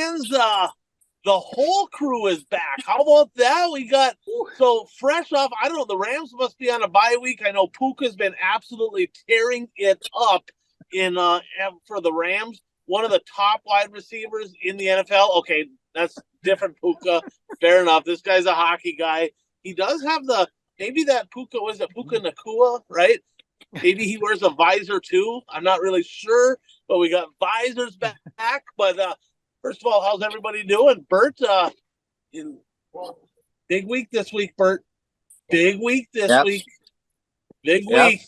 Lions, the whole crew is back. How about that? We got so fresh off. I don't know. The Rams must be on a bye week. I know Puka's been absolutely tearing it up in for the Rams. One of the top wide receivers in the NFL. Okay, that's different Puka. Fair enough. This guy's a hockey guy. He does have maybe that Puka, was it Puka Nacua, right? Maybe he wears a visor too. I'm not really sure, but we got visors back. But first of all, how's everybody doing? Bert, big week this week, Bert. Big week this week. Big week.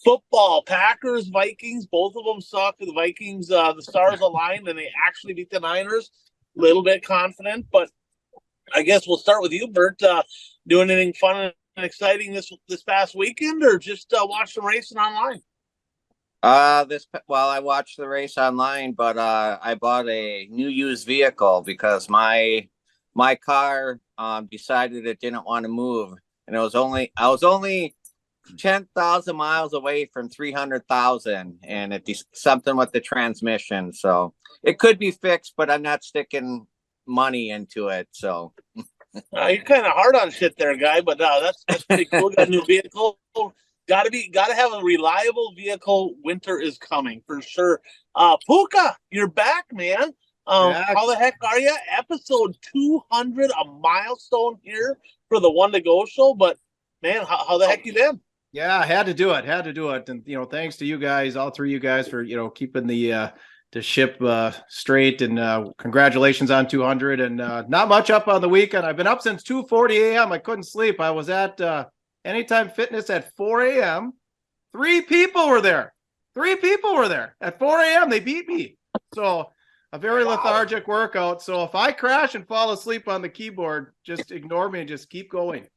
Football, Packers, Vikings, both of them suck. The Vikings, the stars aligned, and they actually beat the Niners. A little bit confident, but I guess we'll start with you, Bert. Doing anything fun and exciting this past weekend, or just watch some racing online? I watched the race online, but I bought a new used vehicle because my car decided it didn't want to move, and I was only 10,000 miles away from 300,000, and it's something with the transmission. So it could be fixed, but I'm not sticking money into it. So you're kind of hard on shit there, guy. But that's pretty cool. Got a new vehicle. Got to have a reliable vehicle. Winter is coming for sure. Puka, you're back, man. How the heck are you? Episode 200, a milestone here for the One to Go show. But man, how the heck you been? Yeah, I had to do it. And, thanks to you guys, all three of you guys for, keeping the ship straight, and congratulations on 200, and not much up on the weekend. I've been up since 2:40 a.m. I couldn't sleep. I was at Anytime Fitness at 4 a.m. Three people were there at 4 a.m. They beat me. So a very lethargic workout. So if I crash and fall asleep on the keyboard, just ignore me and just keep going.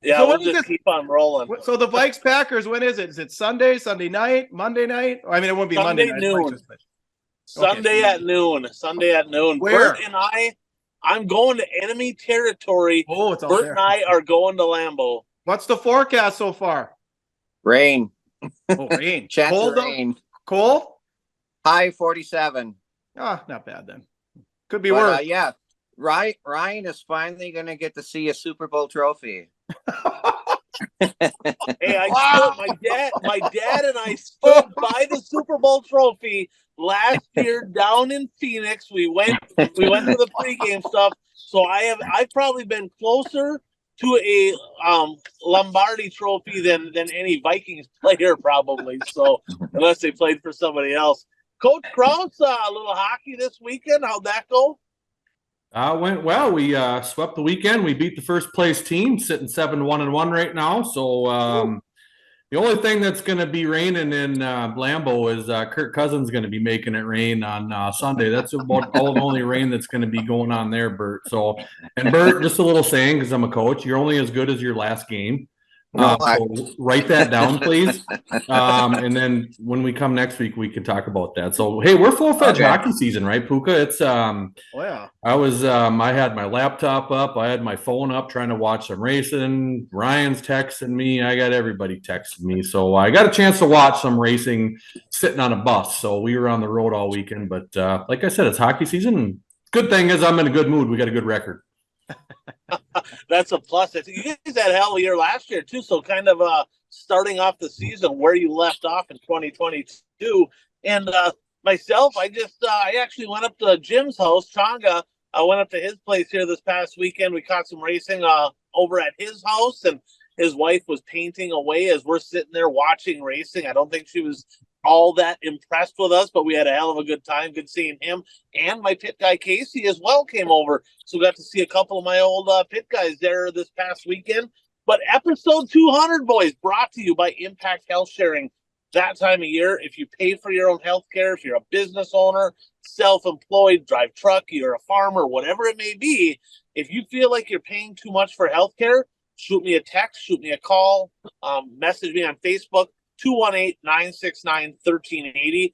Yeah, so we'll just keep on rolling. So the Vikes Packers, when is it? Is it Sunday night, Monday night? I mean, it won't be Monday night. Noon. Sunday at noon. Where? Bert and I'm going to enemy territory. Oh, it's all Bert there. and I are going to Lambeau. What's the forecast so far? Rain. Oh, rain. Chance Cold, of rain. Cold? High 47. Not bad then. Could be worse. Yeah. Ryan is finally going to get to see a Super Bowl trophy. Hey, my dad and I stood by the Super Bowl trophy last year down in Phoenix. We went to the pregame stuff. So I've probably been closer to a Lombardi trophy than any Vikings player probably. So unless they played for somebody else. Coach Krause, a little hockey this weekend. How'd that go? Went well. We swept the weekend. We beat the first place team, sitting 7-1-1 right now. So the only thing that's going to be raining in Lambeau is Kirk Cousins going to be making it rain on Sunday. That's about all the only rain that's going to be going on there, Bert. So, and Bert, just a little saying, because I'm a coach, you're only as good as your last game. So write that down, please. And then when we come next week, we can talk about that. So, hey, we're full-fledged hockey season, right, Puka? It's I had my laptop up, I had my phone up trying to watch some racing. Ryan's texting me, I got everybody texting me. So I got a chance to watch some racing sitting on a bus. So we were on the road all weekend, but like I said, it's hockey season. Good thing is I'm in a good mood. We got a good record. That's a plus. I think you guys had a hell of a year last year too. So kind of starting off the season where you left off in 2022. And myself, I actually went up to Jim's house, Changa. I went up to his place here this past weekend. We caught some racing over at his house, and his wife was painting away as we're sitting there watching racing. I don't think she was all that impressed with us, but we had a hell of a good time. Good seeing him. And my pit guy Casey as well came over. So we got to see a couple of my old pit guys there this past weekend. But episode 200, boys, brought to you by Impact Health Sharing. That time of year, if you pay for your own health care, if you're a business owner, self-employed, drive truck, you're a farmer, whatever it may be, if you feel like you're paying too much for health care, shoot me a text, shoot me a call, message me on Facebook. 218-969-1380.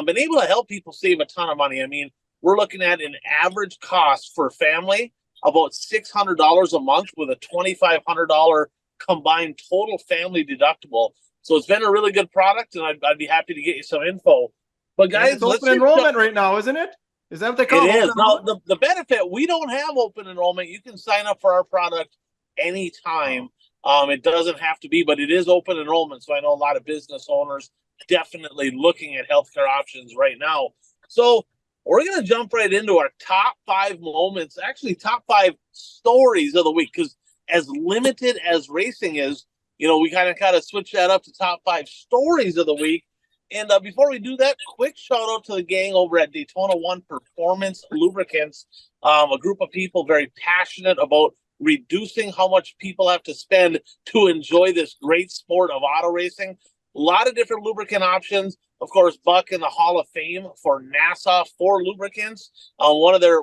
Been able to help people save a ton of money. I mean, we're looking at an average cost for family about $600 a month with a $2,500 combined total family deductible. So it's been a really good product, and I'd be happy to get you some info. But guys, it's open enrollment right now, isn't it? Is that what they call it? it? Is. Now, the benefit, we don't have open enrollment. You can sign up for our product anytime. It doesn't have to be, but it is open enrollment. So I know a lot of business owners definitely looking at healthcare options right now. So we're going to jump right into our top 5 moments, actually top 5 stories of the week, because as limited as racing is, we kind of switch that up to top 5 stories of the week. And before we do that, quick shout out to the gang over at Daytona 1 Performance Lubricants, a group of people very passionate about reducing how much people have to spend to enjoy this great sport of auto racing. A lot of different lubricant options. Of course, Buck in the Hall of Fame for NASA for lubricants. One of their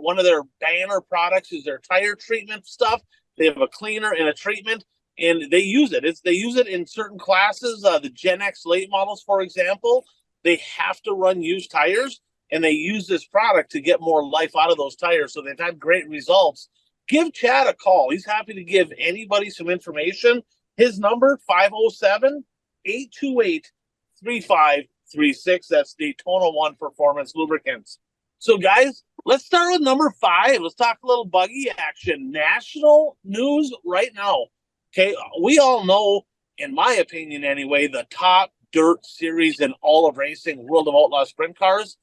banner products is their tire treatment stuff. They have a cleaner and a treatment, and they use it. They use it in certain classes. The Gen X late models, for example, they have to run used tires, and they use this product to get more life out of those tires. So they've had great results. Give Chad a call. He's happy to give anybody some information. His number, 507-828-3536. That's Daytona 1 Performance Lubricants. So, guys, let's start with number 5. Let's talk a little buggy action. National news right now. Okay, we all know, in my opinion anyway, the top dirt series in all of racing, World of Outlaw Sprint Cars.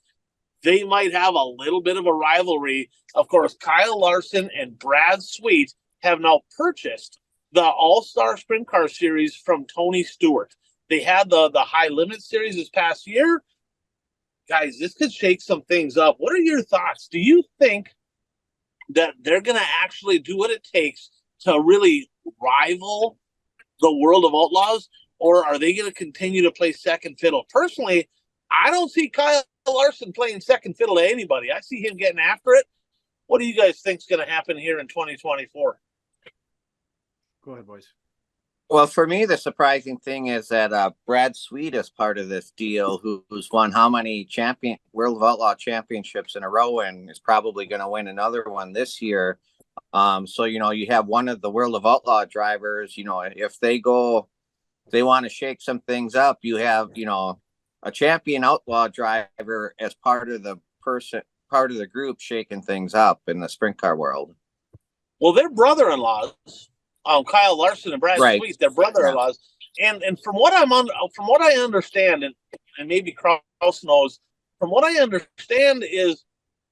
They might have a little bit of a rivalry. Of course, Kyle Larson and Brad Sweet have now purchased the All-Star Sprint Car Series from Tony Stewart. They had the High Limit Series this past year. Guys, this could shake some things up. What are your thoughts? Do you think that they're going to actually do what it takes to really rival the World of Outlaws, or are they going to continue to play second fiddle? Personally, I don't see Kyle Larson playing second fiddle to anybody. I see him getting after it. What do you guys think is going to happen here in 2024? Go ahead, boys. Well, for me, the surprising thing is that Brad Sweet is part of this deal, who's won how many World of Outlaw championships in a row, and is probably going to win another one this year. So, you have one of the World of Outlaw drivers, if they want to shake some things up, you have, a champion outlaw driver as part of the group shaking things up in the sprint car world. Well, they're brother-in-laws, Kyle Larson and Brad Sweet. They're brother-in-laws, and from what I understand, and maybe Kraus knows, from what I understand is,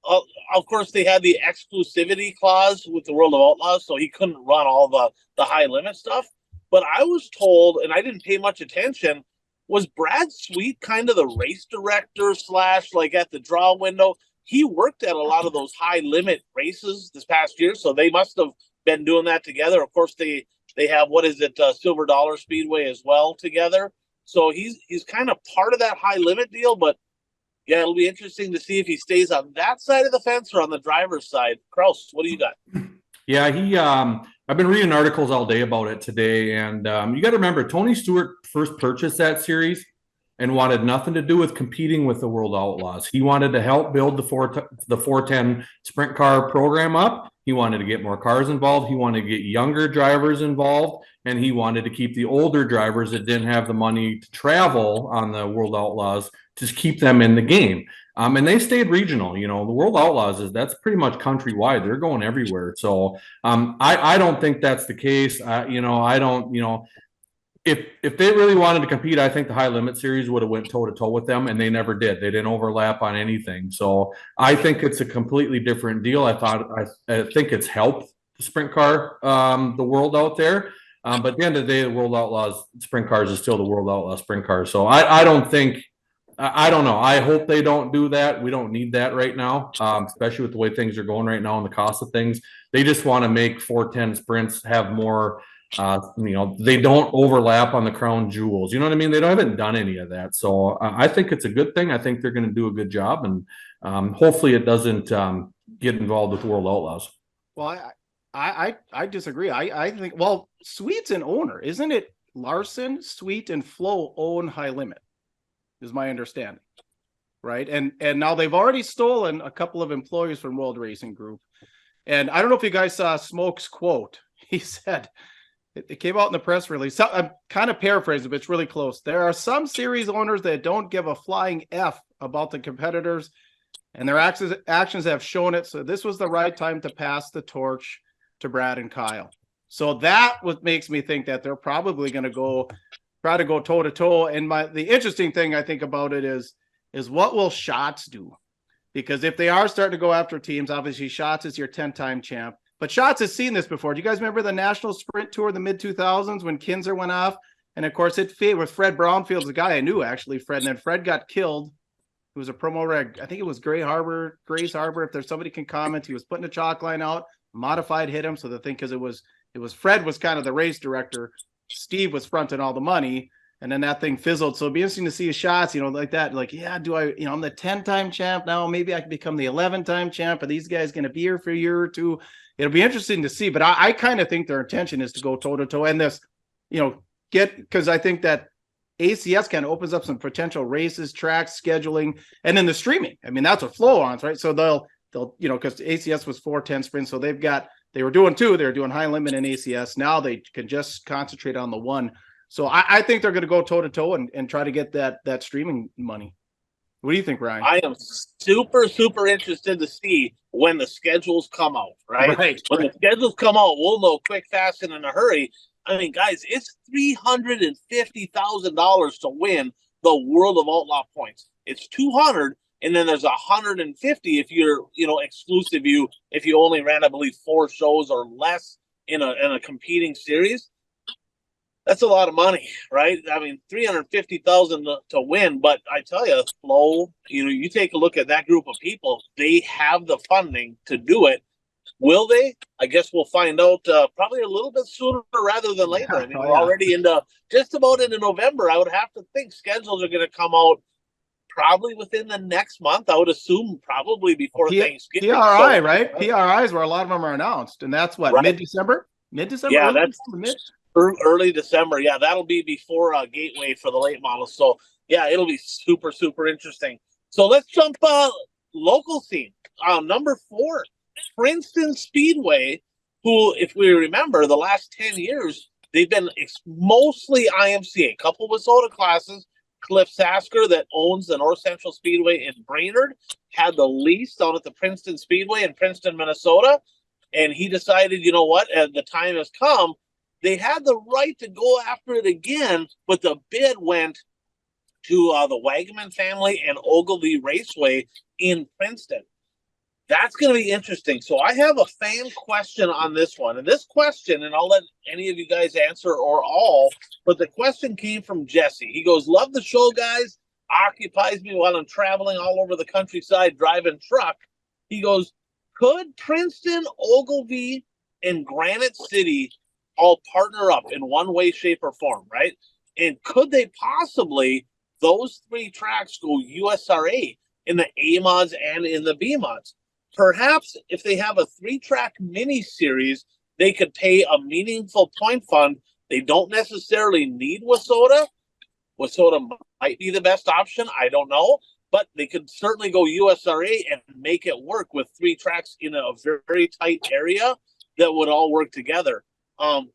of course, they had the exclusivity clause with the World of Outlaws, so he couldn't run all the high limit stuff. But I was told, and I didn't pay much attention, was Brad Sweet kind of the race director / like at the draw window? He worked at a lot of those high limit races this past year, so they must have been doing that together. Of course, they have, Silver Dollar Speedway as well together. So he's kind of part of that high limit deal, but yeah, it'll be interesting to see if he stays on that side of the fence or on the driver's side. Kraus, what do you got? Yeah, I've been reading articles all day about it today, and you got to remember, Tony Stewart first purchased that series and wanted nothing to do with competing with the World Outlaws. He wanted to help build the 410 sprint car program up. He wanted to get more cars involved. He wanted to get younger drivers involved, and he wanted to keep the older drivers that didn't have the money to travel on the World Outlaws, just keep them in the game. And they stayed regional. The World Outlaws that's pretty much countrywide. They're going everywhere. So I don't think that's the case. I don't. If they really wanted to compete, I think the High Limit Series would have went toe to toe with them, and they never did. They didn't overlap on anything. So I think it's a completely different deal. I think it's helped the sprint car, the world out there. But at the end of the day, the World Outlaws sprint cars is still the World Outlaw sprint cars. So I don't think. I don't know. I hope they don't do that. We don't need that right now, especially with the way things are going right now and the cost of things. They just want to make 410 sprints have more, they don't overlap on the crown jewels. You know what I mean? They haven't done any of that. So I think it's a good thing. I think they're going to do a good job, and hopefully it doesn't get involved with World Outlaws. Well, I disagree. I think, Sweet's an owner. Isn't it Larson, Sweet, and Flo own High Limit? Is my understanding, right? And now they've already stolen a couple of employees from World Racing Group. And I don't know if you guys saw Smoke's quote. He said, it came out in the press release. So I'm kind of paraphrasing, but it's really close. There are some series owners that don't give a flying F about the competitors. and their actions have shown it. So this was the right time to pass the torch to Brad and Kyle. So that what makes me think that they're probably going to try to go toe to toe. And the interesting thing I think about it is what will Schatz do? Because if they are starting to go after teams, obviously Schatz is your 10-time champ. But Schatz has seen this before. Do you guys remember the National Sprint Tour, the mid-2000s, when Kinzer went off? And, of course, it fit with Fred Brownfield's the guy I knew, actually, Fred. And then Fred got killed. It was a promo reg. I think it was Grace Harbor. If there's somebody can comment, he was putting a chalk line out. Modified hit him. So the thing, because it was Fred was kind of the race director. Steve was fronting all the money. And then that thing fizzled. So it'd be interesting to see shots, like that. Like, yeah, do I, I'm the 10-time champ now. Maybe I can become the 11-time champ. Are these guys going to be here for a year or two? It'll be interesting to see. But I kind of think their intention is to go toe to toe and this, because I think that ACS kind of opens up some potential races, tracks, scheduling, and then the streaming. I mean, that's what Flow owns, right? So they'll, because ACS was 410 sprints. So they were doing two. They were doing high limit in ACS. Now they can just concentrate on the one. So I think they're going to go toe to toe and try to get that streaming money. What do you think, Ryan? I am super, super interested to see when the schedules come out, right? When the schedules come out, we'll know quick, fast, and in a hurry. I mean, guys, it's $350,000 to win the World of Outlaw points. It's $200, and then there's $150 if you're, exclusive. If you only ran, I believe, 4 shows or less in a competing series. That's a lot of money, right? I mean, $350,000 to win, but I tell you, Flo, you take a look at that group of people. They have the funding to do it. Will they? I guess we'll find out probably a little bit sooner rather than later. I mean, we're already just about into November. I would have to think schedules are going to come out probably within the next month. I would assume probably before Thanksgiving. PRI, right? PRI is where a lot of them are announced, and that's what, mid-December? Mid-December? Yeah, that's early December. Yeah, that'll be before Gateway for the late models. So, yeah, it'll be super, super interesting. So let's jump local scene. Number 4, Princeton Speedway, who, if we remember, the last 10 years, they've been mostly IMCA. A couple with soda classes. Cliff Sasker, that owns the North Central Speedway in Brainerd, had the lease down at the Princeton Speedway in Princeton, Minnesota. And he decided, you know what, the time has come. They had the right to go after it again, but the bid went to the Wagaman family and Ogilvy Raceway in Princeton. That's going to be interesting. So I have a fan question on this one. And this question, and I'll let any of you guys answer or all, but the question came from Jesse. He goes, love the show, guys. Occupies me while I'm traveling all over the countryside driving truck. He goes, could Princeton, Ogilvy, and Granite City all partner up in one way, shape, or form, right? And could they possibly, those 3 tracks go USRA in the A mods and in the B mods? Perhaps if they have a 3-track mini series, they could pay a meaningful point fund. They don't necessarily need WISSOTA. WISSOTA might be the best option. I don't know. But they could certainly go USRA and make it work with 3 tracks in a very tight area that would all work together.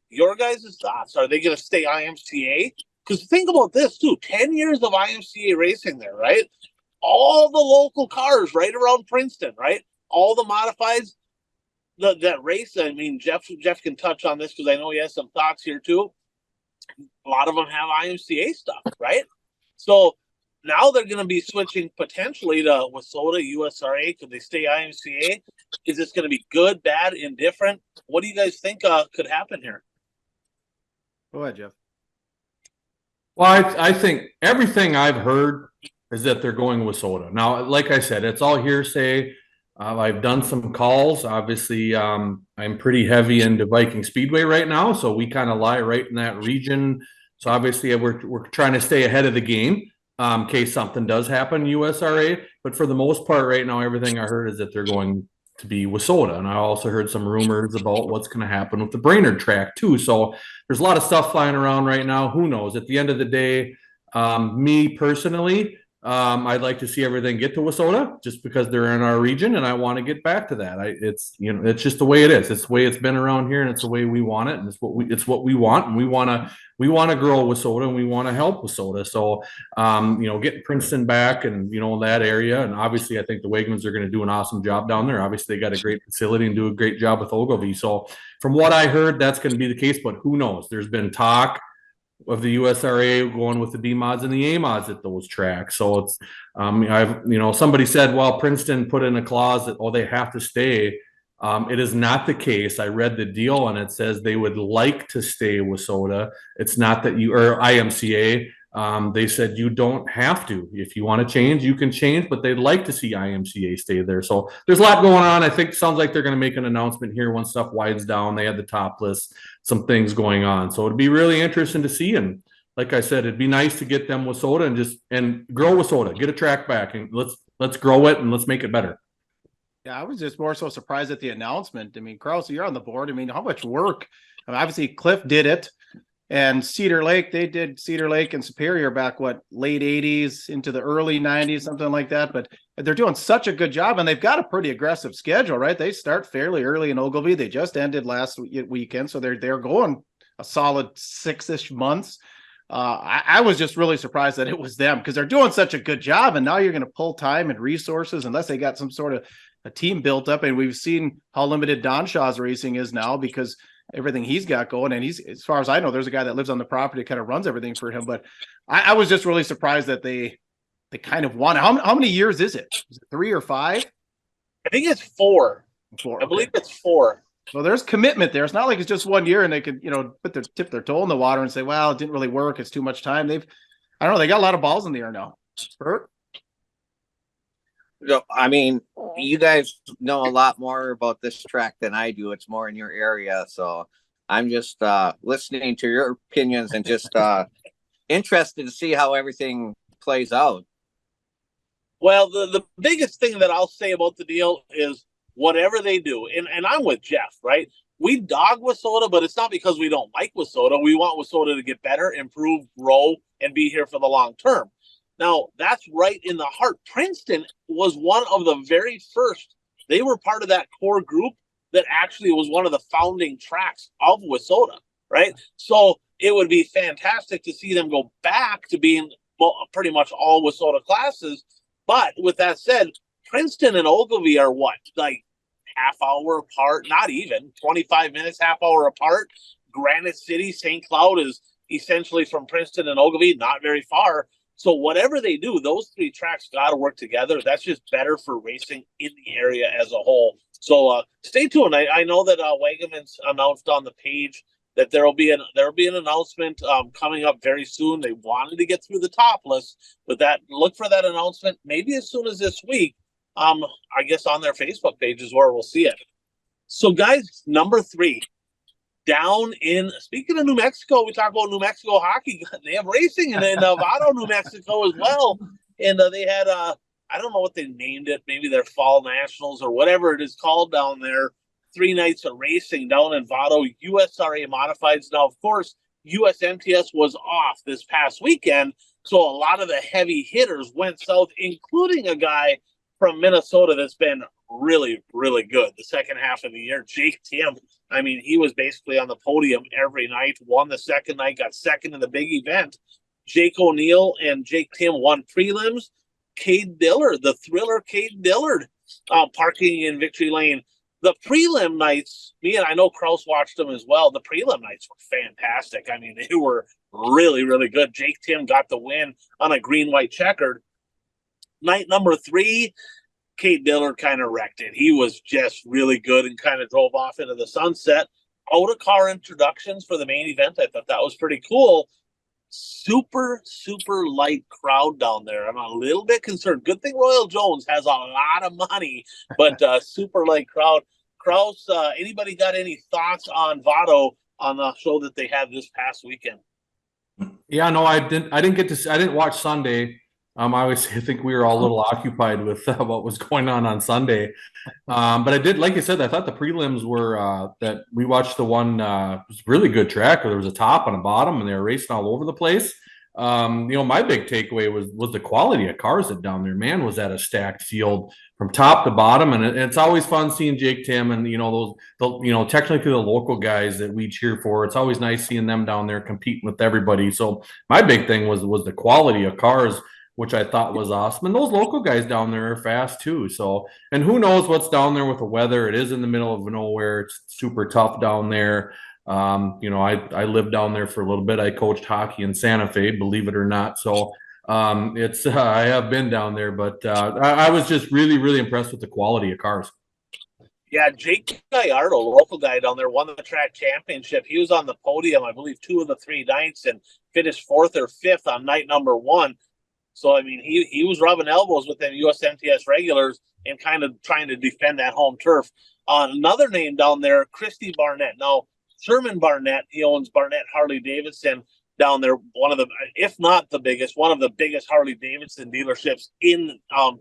Your guys' thoughts? Are they going to stay IMCA? Because think about this too: 10 years of IMCA racing there, right? All the local cars right around Princeton, right? All the modifieds that race. I mean, Jeff can touch on this because I know he has some thoughts here too. A lot of them have IMCA stuff, right? So now they're going to be switching potentially to WISSOTA, USRA. Could they stay IMCA? Is this going to be good, bad, indifferent? What do you guys think could happen here? Go ahead, Jeff. Well, I think everything I've heard is that they're going with WISSOTA. Now, like I said, it's all hearsay. I've done some calls. Obviously, I'm pretty heavy into Viking Speedway right now, so we kind of lie right in that region. So obviously, we're trying to stay ahead of the game in case something does happen, USRA. But for the most part, right now, everything I heard is that they're going to be WISSOTA. And I also heard some rumors about what's going to happen with the Brainerd track too. So there's a lot of stuff flying around right now. Who knows? At the end of the day, me personally, I'd like to see everything get to Wissota just because they're in our region, and I want to get back to that. It's just the way it is. It's the way it's been around here, and it's the way we want it, and it's what we want, and we want to grow Wissota, and we want to help Wissota. So, getting Princeton back, and that area, and obviously, I think the Wegmans are going to do an awesome job down there. Obviously, they got a great facility and do a great job with Ogilvy. So, from what I heard, that's going to be the case, but who knows? There's been talk of the USRA going with the D mods and the A mods at those tracks. So it's, somebody said, well, Princeton put in a clause that, they have to stay. It is not the case. I read the deal and it says they would like to stay with Wissota. It's not that or IMCA. They said you don't have to. If you want to change, you can change, but they'd like to see IMCA stay there. So there's a lot going on. I think it sounds like they're going to make an announcement here once stuff widens down. They had the top list, some things going on. So it'd be really interesting to see. And like I said, it'd be nice to get them Wissota and grow Wissota, get a track back, and let's grow it and let's make it better. Yeah, I was just more so surprised at the announcement. I mean, Krause, you're on the board. I mean, how much work? I mean, obviously, Cliff did it. And Cedar Lake, they did Cedar Lake and Superior back, late 80s into the early 90s, something like that. But they're doing such a good job, and they've got a pretty aggressive schedule, right? They start fairly early in Ogilvy. They just ended last weekend, so they're going a solid 6-ish months. I was just really surprised that it was them because they're doing such a good job, and now you're going to pull time and resources unless they got some sort of a team built up. And we've seen how limited Don Shaw's racing is now because everything he's got going, and he's, as far as I know, there's a guy that lives on the property, kind of runs everything for him. But I was just really surprised that they kind of won. How many years is it? Is it 3 or 5? I think it's 4. I believe it's 4. So there's commitment there. It's not like it's just 1 year and they could, tip their toe in the water and say, well, it didn't really work. It's too much time. They got a lot of balls in the air now. Bert? I mean, you guys know a lot more about this track than I do. It's more in your area. So I'm just listening to your opinions and just interested to see how everything plays out. Well, the biggest thing that I'll say about the deal is whatever they do, and I'm with Jeff, right? We dog Wissota, but it's not because we don't like Wissota. We want Wissota to get better, improve, grow, and be here for the long term. Now, that's right in the heart. Princeton was one of the very first. They were part of that core group that actually was one of the founding tracks of Wissota, right? So it would be fantastic to see them go back to being pretty much all Wissota classes. But with that said, Princeton and Ogilvy are like half hour apart, not even 25 minutes, half hour apart. Granite City, St. Cloud is essentially from Princeton and Ogilvy, not very far. So whatever they do, those 3 tracks got to work together. That's just better for racing in the area as a whole. So stay tuned. I know that Wegmans announced on the page that there will be an announcement coming up very soon. They wanted to get through the top list, but look for that announcement maybe as soon as this week. I guess on their Facebook page is where we'll see it. So guys, number 3. Down in, speaking of New Mexico, we talk about New Mexico hockey. They have racing in Novato, New Mexico as well. And they had, I don't know what they named it, maybe their Fall Nationals or whatever it is called down there. 3 nights of racing down in Vado, USRA modifieds. Now, of course, USMTS was off this past weekend. So a lot of the heavy hitters went south, including a guy from Minnesota that's been really, really good the second half of the year, Jake Tim. I mean, he was basically on the podium every night, won the second night, got second in the big event. Jake O'Neill and Jake Tim won prelims. Cade Dillard, the thriller Cade Dillard, parking in Victory Lane. The prelim nights, I know Krause watched them as well. The prelim nights were fantastic. I mean, they were really, really good. Jake Tim got the win on a green-white checkered. Night number 3, Cade Dillard kind of wrecked it. He was just really good and kind of drove off into the sunset. Out of car introductions for the main event. I thought that was pretty cool. Super, super light crowd down there. I'm a little bit concerned. Good thing Royal Jones has a lot of money, but super light crowd. Krause, anybody got any thoughts on Vado on the show that they had this past weekend? Yeah, no, I didn't watch Sunday. Obviously, I think we were all a little occupied with what was going on Sunday. But I did, like you said, I thought the prelims were that we watched the one, it was a really good track where there was a top and a bottom and they were racing all over the place. My big takeaway was the quality of cars that down there. Man, was that a stacked field from top to bottom, and it's always fun seeing Jake Tim and technically the local guys that we cheer for. It's always nice seeing them down there competing with everybody. So my big thing was the quality of cars, which I thought was awesome. And those local guys down there are fast too. So, and who knows what's down there with the weather? It is in the middle of nowhere. It's super tough down there. I lived down there for a little bit. I coached hockey in Santa Fe, believe it or not. So I have been down there, but I was just really, really impressed with the quality of cars. Yeah, Jake Gallardo, local guy down there, won the track championship. He was on the podium, I believe, 2 of the 3 nights and finished 4th or 5th on night number 1. So, I mean, he was rubbing elbows with them USMTS regulars and kind of trying to defend that home turf. Another name down there, Christy Barnett. Now, Sherman Barnett, he owns Barnett Harley-Davidson down there, one of the, if not the biggest, one of the biggest Harley-Davidson dealerships in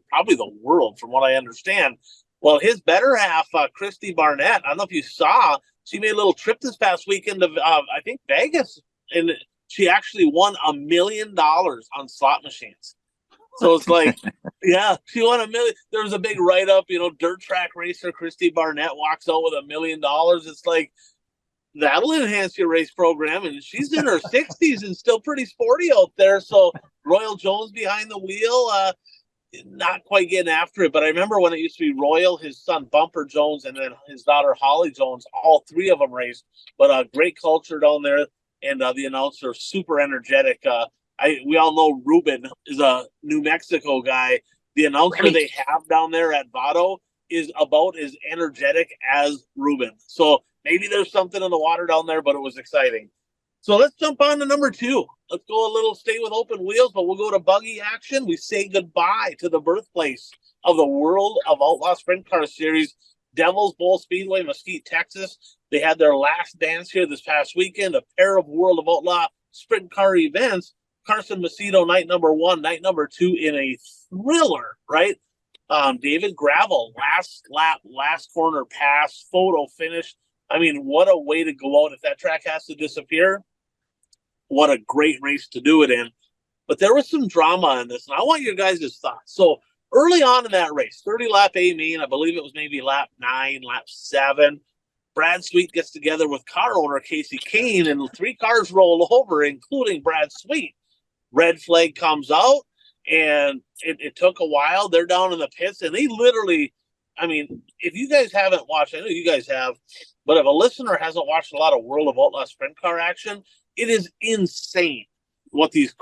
probably the world, from what I understand. Well, his better half, Christy Barnett, I don't know if you saw, she made a little trip this past weekend to, I think, Vegas, and she actually won $1 million on slot machines. So it's like, yeah, she won $1 million. There was a big write-up, dirt track racer Christy Barnett walks out with $1 million. It's like, that'll enhance your race program. And she's in her 60s and still pretty sporty out there. So Royal Jones behind the wheel, not quite getting after it. But I remember when it used to be Royal, his son Bumper Jones, and then his daughter Holly Jones, all 3 of them raced. But great culture down there. And the announcer, super energetic. We all know Ruben is a New Mexico guy. The announcer they have down there at Vado is about as energetic as Ruben. So maybe there's something in the water down there, but it was exciting. So let's jump on to number 2. Let's go a little, stay with open wheels, but we'll go to buggy action. We say goodbye to the birthplace of the World of Outlaw Sprint Car Series, Devil's Bowl Speedway, Mesquite, Texas. They had their last dance here this past weekend, a pair of World of Outlaw Sprint Car events. Carson Macedo, night number 1, night number 2 in a thriller, right? David Gravel, last lap, last corner pass, photo finish. I mean, what a way to go out. If that track has to disappear, what a great race to do it in. But there was some drama in this, and I want your guys' thoughts. So early on in that race, 30-lap A main, I believe it was maybe lap 9, lap 7, Brad Sweet gets together with car owner Casey Kane, and 3 cars roll over, including Brad Sweet. Red flag comes out, and it took a while. They're down in the pits, and they literally, I mean, if you guys haven't watched, I know you guys have, but if a listener hasn't watched a lot of World of Outlaw sprint car action, it is insane what these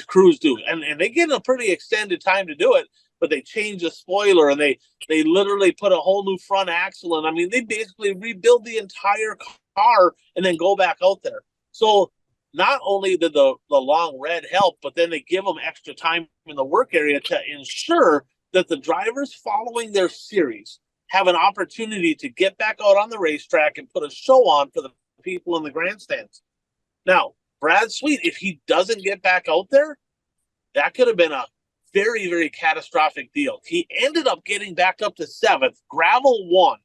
crews do. And they get a pretty extended time to do it, but they change the spoiler, and they literally put a whole new front axle. And I mean, they basically rebuild the entire car and then go back out there. So not only did the long red help, but then they give them extra time in the work area to ensure that the drivers following their series have an opportunity to get back out on the racetrack and put a show on for the people in the grandstands. Now, Brad Sweet, if he doesn't get back out there, that could have been a very, very catastrophic deal. He ended up getting back up to 7th. Gravel won,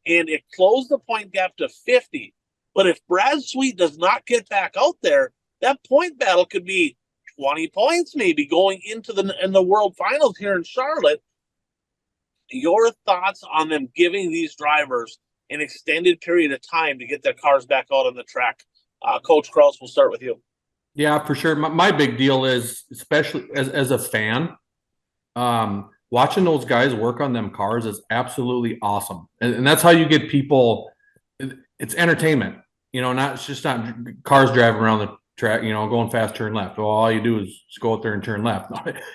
and it closed the point gap to 50. But if Brad Sweet does not get back out there, that point battle could be 20 points maybe going into the World Finals here in Charlotte. Your thoughts on them giving these drivers an extended period of time to get their cars back out on the track? Coach Kraus, we'll start with you. Yeah, for sure. My big deal is, especially as a fan, watching those guys work on them cars is absolutely awesome. And that's how you get people. It's entertainment, it's just not cars driving around the track, going fast, turn left. Well, all you do is just go out there and turn left.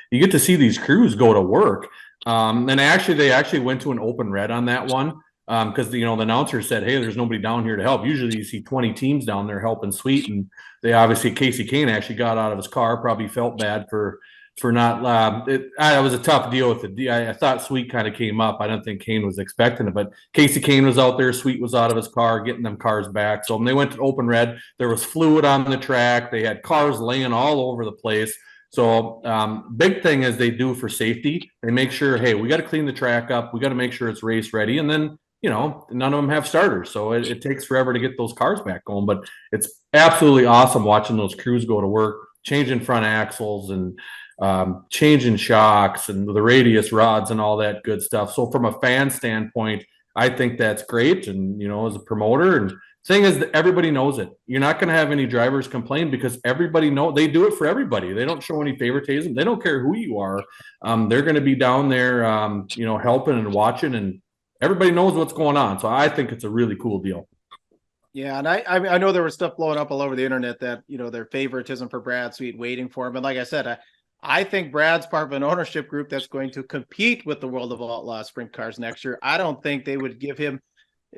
You get to see these crews go to work. And they actually went to an open red on that one. Because the announcer said, hey, there's nobody down here to help. Usually you see 20 teams down there helping Sweet, and they obviously, Casey Kane actually got out of his car, probably felt bad for not it was a tough deal with it. I thought Sweet kind of came up. I don't think Kane was expecting it, but Casey Kane was out there. Sweet was out of his car getting them cars back. So when they went to open red, there was fluid on the track. They had cars laying all over the place. So big thing is they do for safety. They make sure, hey, we got to clean the track up. We got to make sure it's race ready. And then none of them have starters, so it takes forever to get those cars back going. But it's absolutely awesome watching those crews go to work. changing front axles and changing shocks and the radius rods and all that good stuff. So from a fan standpoint, I think that's great. And, as a promoter, and thing is that everybody knows it. You're not going to have any drivers complain because everybody they do it for everybody. They don't show any favoritism. They don't care who you are. They're going to be down there, helping and watching, and everybody knows what's going on. So I think it's a really cool deal. Yeah, and I know there was stuff blowing up all over the internet that, their favoritism for Brad Sweet, waiting for him. And like I said, I think Brad's part of an ownership group that's going to compete with the World of Outlaw sprint cars next year. I don't think they would give him,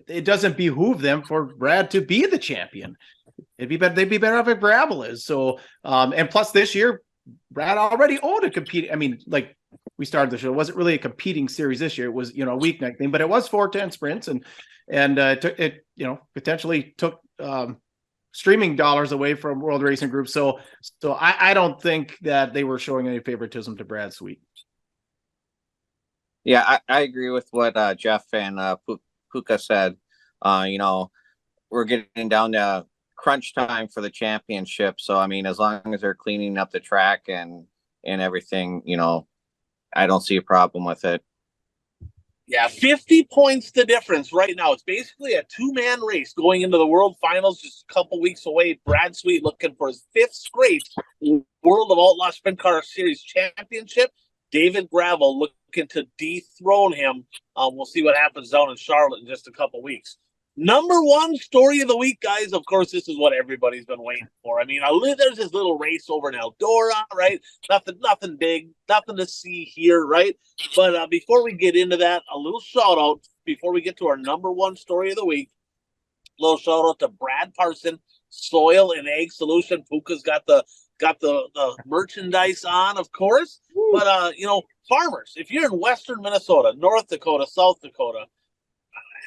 it doesn't behoove them for Brad to be the champion. They'd be better off if Gravel is. So, and plus this year, Brad already owned a competing. I mean, like we started the show, it wasn't really a competing series this year. It was, a weeknight thing, but it was 410 sprints, and it potentially took streaming dollars away from World Racing Group. So I don't think that they were showing any favoritism to Brad Sweet. Yeah, I agree with what Jeff and Puka said. We're getting down to crunch time for the championship. So, I mean, as long as they're cleaning up the track and everything, I don't see a problem with it. Yeah, 50 points the difference right now. It's basically a two-man race going into the World Finals just a couple weeks away. Brad Sweet looking for his 5th straight World of Outlaw Sprint Car Series championship. David Gravel looking to dethrone him. We'll see what happens down in Charlotte in just a couple weeks. Number 1 story of the week, guys. Of course, this is what everybody's been waiting for. I mean, there's this little race over in Eldora, right? Nothing big, nothing to see here, right? But before we get into that, a little shout out before we get to our number 1 story of the week. A little shout out to Brad Parson, Soil and Egg Solution. Puka's got the merchandise on, of course. Woo. But farmers, if you're in Western Minnesota, North Dakota, South Dakota,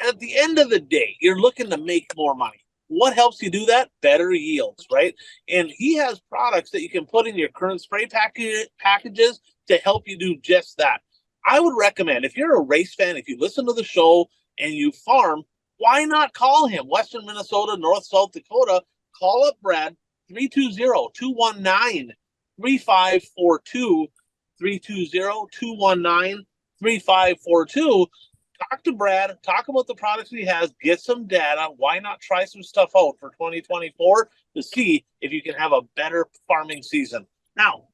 at the end of the day, you're looking to make more money. What helps you do that? Better yields, right? And he has products that you can put in your current spray packages to help you do just that. I would recommend, if you're a race fan, if you listen to the show and you farm, why not call him? Western Minnesota, North, South Dakota, call up Brad, 320-219-3542, 320-219-3542. Talk to Brad, talk about the products he has, get some data. Why not try some stuff out for 2024 to see if you can have a better farming season? Now,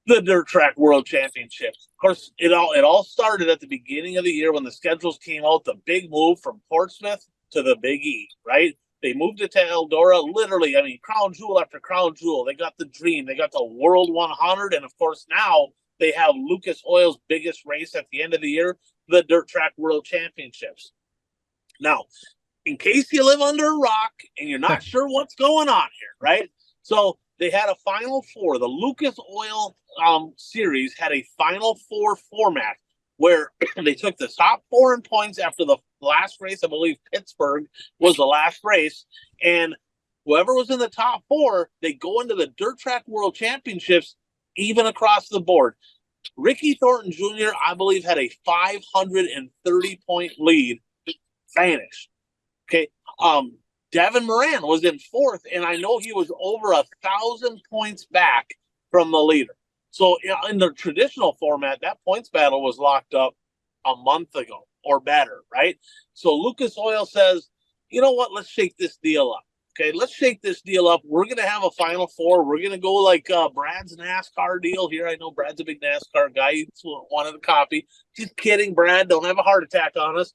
the Dirt Track World Championships. Of course, it all started at the beginning of the year when the schedules came out, the big move from Portsmouth to the Big E, right? They moved it to Eldora, literally. I mean, crown jewel after crown jewel. They got the dream. They got the World 100. And, of course, now they have Lucas Oil's biggest race at the end of the year, the Dirt Track World Championships. Now, in case you live under a rock and you're not sure what's going on here, right? So they had a Final Four. The Lucas Oil series had a Final Four format where they took the top 4 in points after the last race. I believe Pittsburgh was the last race. And whoever was in the top 4, they go into the Dirt Track World Championships even across the board. Ricky Thornton Jr., I believe, had a 530-point lead. Vanished. Okay. Devin Moran was in 4th, and I know he was over 1,000 points back from the leader. So in the traditional format, that points battle was locked up a month ago or better, right? So Lucas Oil says, you know what? Let's shake this deal up. Okay, let's shake this deal up. We're going to have a Final Four. We're going to go like Brad's NASCAR deal here. I know Brad's a big NASCAR guy. He wanted a copy. Just kidding, Brad. Don't have a heart attack on us.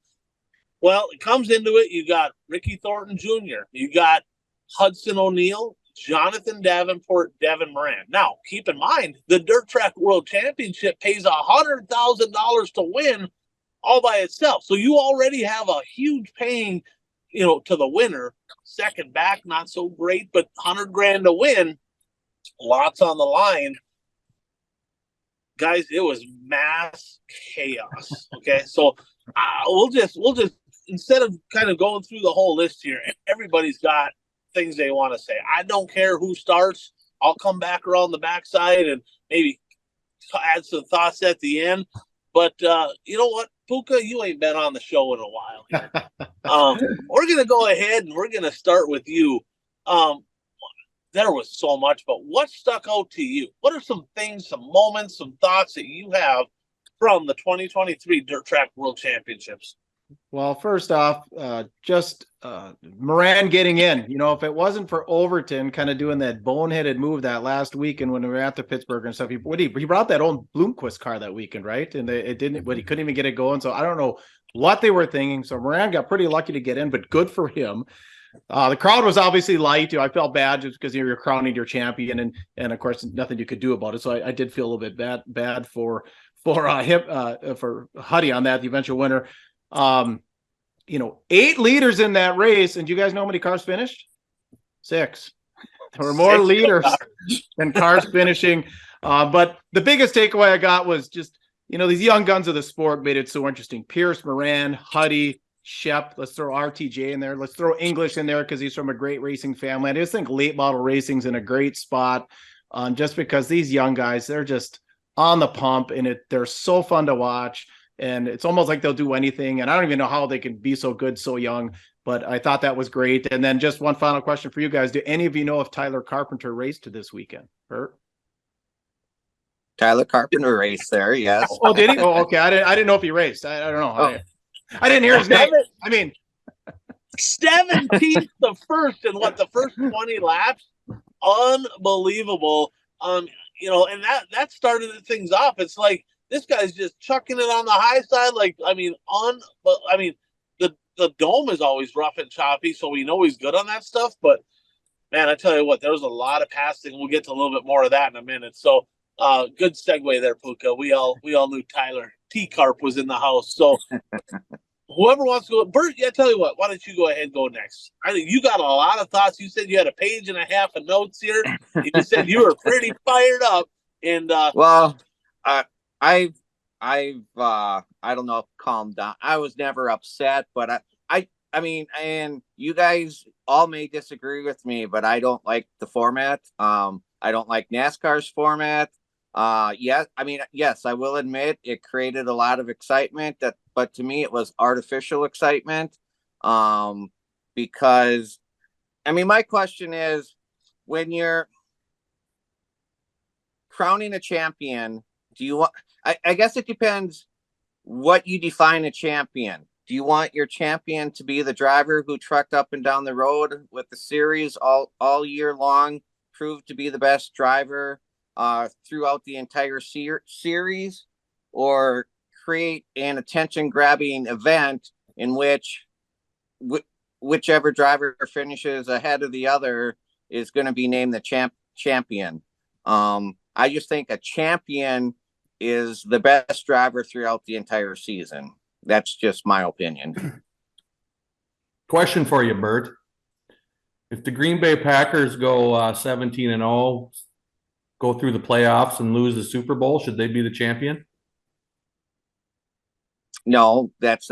Well, it comes into it. You got Ricky Thornton Jr. You got Hudson O'Neal, Jonathan Davenport, Devin Moran. Now, keep in mind, the Dirt Track World Championship pays $100,000 to win all by itself. So you already have a huge paying, to the winner. Second back, not so great, but $100,000 to win. Lots on the line. Guys, it was mass chaos. Okay, so we'll just instead of kind of going through the whole list here, everybody's got things they want to say. I don't care who starts. I'll come back around the backside and maybe add some thoughts at the end. But you know what, Puka, you ain't been on the show in a while here. We're going to go ahead and we're going to start with you. there was so much, but what stuck out to you? What are some things, some moments, some thoughts that you have from the 2023 Dirt Track World Championships? Well, first off, Moran getting in. If it wasn't for Overton kind of doing that boneheaded move that last weekend when we were at the Pittsburgh and stuff, he brought that old Bloomquist car that weekend, right? And it didn't, but he couldn't even get it going. So I don't know what they were thinking. So Moran got pretty lucky to get in, but good for him. The crowd was obviously light. I felt bad just because you're crowning your champion, and of course nothing you could do about it. So I did feel a little bit bad for Huddy on that, the eventual winner. 8 leaders in that race, and do you guys know how many cars finished? 6. There were more leaders than cars finishing. But the biggest takeaway I got was just, these young guns of the sport made it so interesting. Pierce, Moran, Huddy, Shep. Let's throw RTJ in there. Let's throw English in there because he's from a great racing family. I just think late model racing's in a great spot, just because these young guys, they're just on the pump, and they're so fun to watch. And it's almost like they'll do anything. And I don't even know how they can be so good, so young, but I thought that was great. And then just one final question for you guys. Do any of you know if Tyler Carpenter raced this weekend? Bert? Tyler Carpenter raced there, yes. Oh, did he? Oh, okay. I didn't know if he raced. I don't know. Oh. I didn't hear his name. I mean, 17th the first in the first 20 laps. Unbelievable. And that started things off. It's like this guy's just chucking it on the high side. The dome is always rough and choppy, so we know he's good on that stuff. But man, I tell you what, there was a lot of passing. We'll get to a little bit more of that in a minute. So good segue there, Puka. We all knew Tyler T. Carp was in the house. So whoever wants to go, Bert, I tell you what, why don't you go ahead and go next? I think you got a lot of thoughts. You said you had 1.5 pages of notes here. You said you were pretty fired up. And I don't know if calmed down. I was never upset, but I mean, and you guys all may disagree with me, but I don't like the format. I don't like NASCAR's format. Yes, I will admit it created a lot of excitement, but to me it was artificial excitement. Because my question is, when you're crowning a champion, do you want, I guess it depends what you define a champion. Do you want your champion to be the driver who trucked up and down the road with the series all year long, proved to be the best driver throughout the entire series, or create an attention-grabbing event in which whichever driver finishes ahead of the other is going to be named the champion? I just think a champion is the best driver throughout the entire season. That's just my opinion. Question for you, Bert. If the Green Bay Packers go 17-0, go through the playoffs and lose the Super Bowl, should they be the champion? No, that's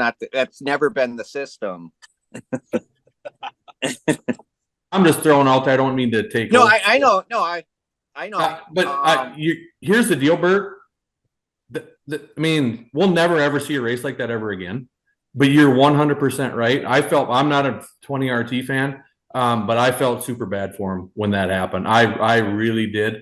never been the system. I'm just throwing out there. I don't mean to take. No, I know. No, I know. Here's the deal, Bert. We'll never ever see a race like that ever again. But you're 100% right. I'm not a 20 RT fan, but I felt super bad for him when that happened. I really did.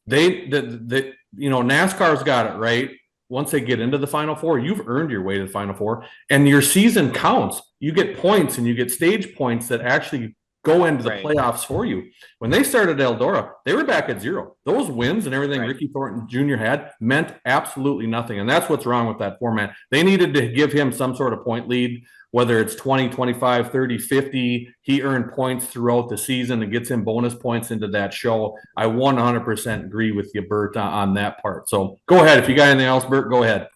NASCAR's got it right. Once they get into the Final Four, you've earned your way to the Final Four, and your season counts. You get points, and you get stage points that actually go into the playoffs for you. When they started Eldora, they were back at 0. Those wins and everything Ricky Thornton Jr. had meant absolutely nothing, and that's what's wrong with that format. They needed to give him some sort of point lead, whether it's 20, 25, 30, 50. He earned points throughout the season and gets him bonus points into that show. I 100% agree with you, Bert, on that part. So go ahead. If you got anything else, Bert, go ahead.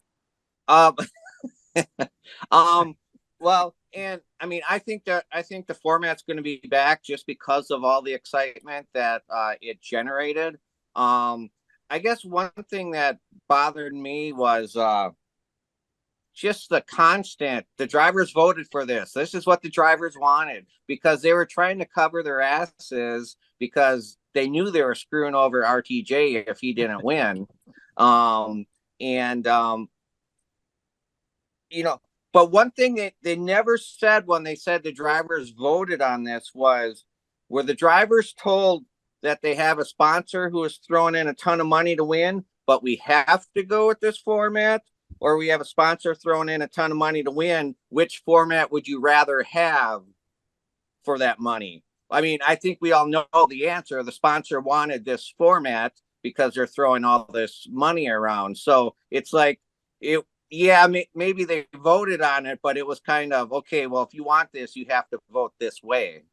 Well, and I think the format's going to be back just because of all the excitement that it generated. I guess one thing that bothered me was just the drivers voted for this. This is what the drivers wanted, because they were trying to cover their asses because they knew they were screwing over RTJ if he didn't win. But one thing that they never said when they said the drivers voted on this was, were the drivers told that they have a sponsor who is throwing in a ton of money to win, but we have to go with this format, or we have a sponsor throwing in a ton of money to win? Which format would you rather have for that money? I mean, I think we all know the answer. The sponsor wanted this format because they're throwing all this money around. So it's like, maybe they voted on it, but it was kind of, okay, well, if you want this, you have to vote this way.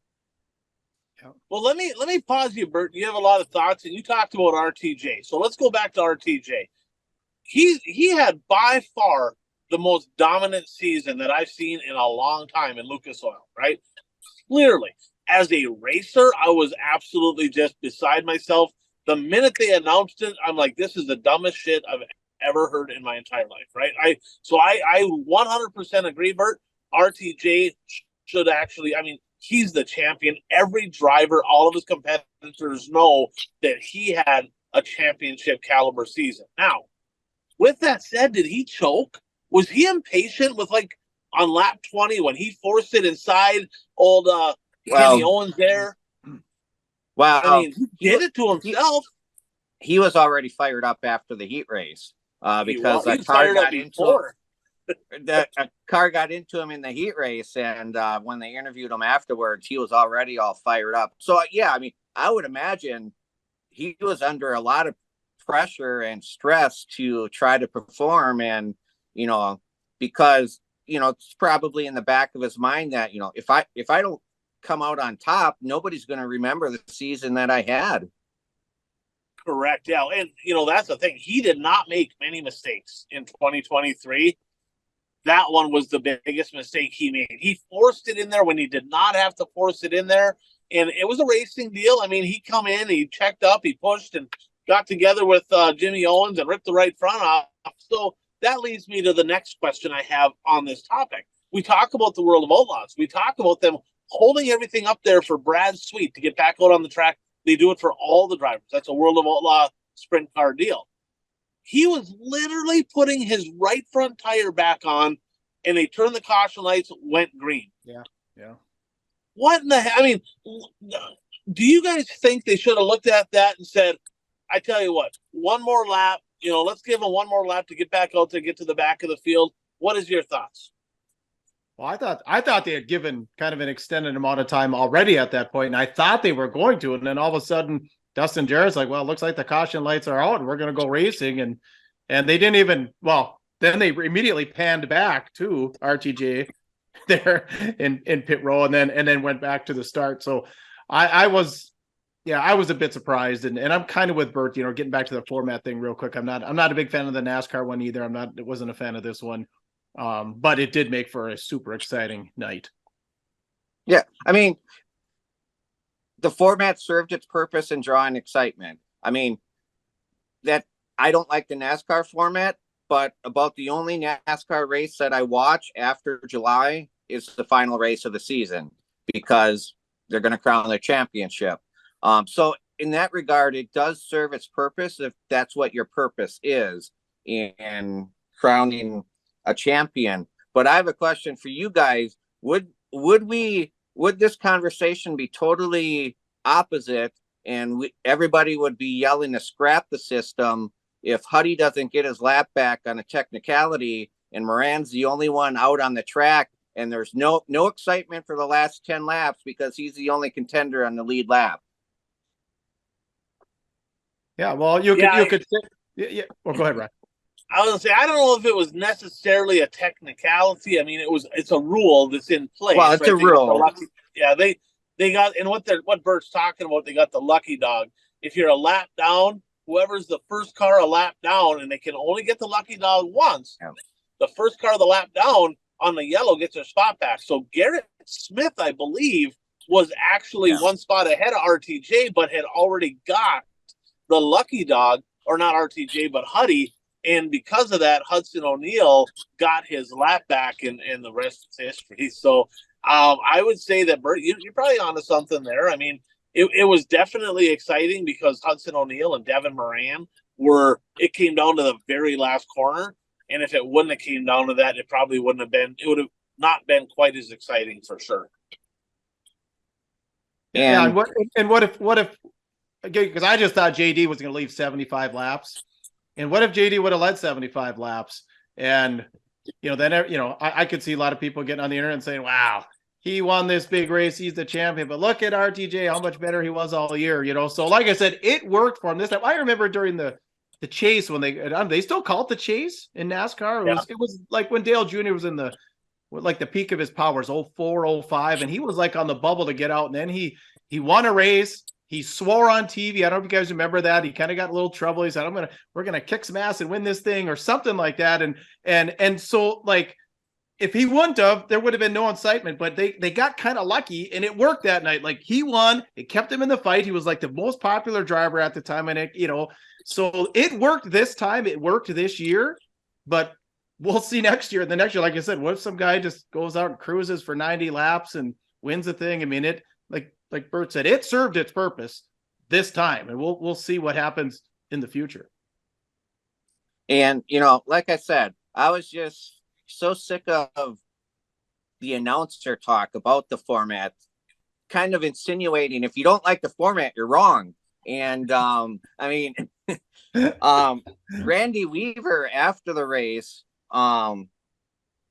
Well, let me pause you, Bert. You have a lot of thoughts, and you talked about RTJ. So let's go back to RTJ. He had by far the most dominant season that I've seen in a long time in Lucas Oil, right? Clearly, as a racer, I was absolutely just beside myself. The minute they announced it, I'm like, this is the dumbest shit I've ever heard in my entire life, right? I 100% agree, Bert. RTJ should actually, I mean, he's the champion. Every driver, all of his competitors know that he had a championship caliber season. Now, with that said, did he choke? Was he impatient with, like, on lap 20 when he forced it inside old Kenny Owens there? Wow. I mean, he did it to himself. He was already fired up after the heat race because a car got into him in the heat race, and when they interviewed him afterwards, he was already all fired up. So, yeah, I mean, I would imagine he was under a lot of pressure and stress to try to perform, and because it's probably in the back of his mind that if I don't come out on top, nobody's going to remember the season that I had. Correct. Yeah, and that's the thing. He did not make many mistakes in 2023. That one was the biggest mistake he made. He forced it in there when he did not have to force it in there, and it was a racing deal. I mean, he come in, he checked up, he pushed, and got together with Jimmy Owens and ripped the right front off. So that leads me to the next question I have on this topic. We talk about the World of Outlaws. We talk about them holding everything up there for Brad Sweet to get back out on the track. They do it for all the drivers. That's a World of Outlaw sprint car deal. He was literally putting his right front tire back on, and they turned the caution lights, went green. Yeah. What in the hell? I mean, do you guys think they should have looked at that and said, I tell you what, one more lap, let's give him one more lap to get back out to get to the back of the field? What is your thoughts? Well, I thought they had given kind of an extended amount of time already at that point, and I thought they were going to, and then all of a sudden Dustin Jarrett's like, well, it looks like the caution lights are out and we're going to go racing, and they didn't even, then they immediately panned back to RTJ there in pit row, and then went back to the start. So I was a bit surprised, and I'm kind of with Bert, getting back to the format thing real quick. I'm not a big fan of the NASCAR one either. Wasn't a fan of this one. But it did make for a super exciting night. Yeah. I mean, the format served its purpose in drawing excitement. I mean, that I don't like the NASCAR format, but about the only NASCAR race that I watch after July is the final race of the season, because they're going to crown their championship. So in that regard, it does serve its purpose, if that's what your purpose is in crowning a champion. But I have a question for you guys. Would this conversation be totally opposite, and everybody would be yelling to scrap the system if Huddy doesn't get his lap back on a technicality and Moran's the only one out on the track, and there's no excitement for the last 10 laps because he's the only contender on the lead lap? Yeah, well, you could say, yeah. Well, go ahead, Ryan. I was going to say, I don't know if it was necessarily a technicality. I mean, it's a rule that's in place. Well, it's right? a rule. They got, and what Bert's talking about, they got the lucky dog. If you're a lap down, whoever's the first car a lap down, and they can only get the lucky dog once, the first car the lap down on the yellow gets their spot back. So Garrett Smith, I believe, was actually one spot ahead of RTJ, but had already got the lucky dog, or not RTJ, but Huddy. And because of that, Hudson O'Neal got his lap back, and the rest is history. So I would say that, Bert, you're probably onto something there. I mean, it was definitely exciting because Hudson O'Neal and Devin Moran it came down to the very last corner. And if it wouldn't have came down to that, it would have not been quite as exciting for sure. And what if because I just thought JD was going to leave 75 laps. And what if JD would have led 75 laps? And, then, I could see a lot of people getting on the internet and saying, wow, he won this big race. He's the champion. But look at RTJ, how much better he was all year, So like I said, it worked for him this time. I remember during the chase when they still call it the chase in NASCAR. It was like when Dale Jr. was in the peak of his powers, 04, 05, and he was like on the bubble to get out. And then he won a race. He swore on TV. I don't know if you guys remember that. He kind of got a little trouble. He said, we're gonna kick some ass and win this thing or something like that. And so like if he wouldn't have, there would have been no incitement, but they got kind of lucky and it worked that night. Like he won, it kept him in the fight. He was like the most popular driver at the time. And so it worked this time. It worked this year, but we'll see next year. The next year, like I said, what if some guy just goes out and cruises for 90 laps and wins the thing? I mean, it like Bert said, it served its purpose this time, and we'll see what happens in the future. And like I said, I was just so sick of the announcer talk about the format, kind of insinuating if you don't like the format, you're wrong. And Randy Weaver after the race,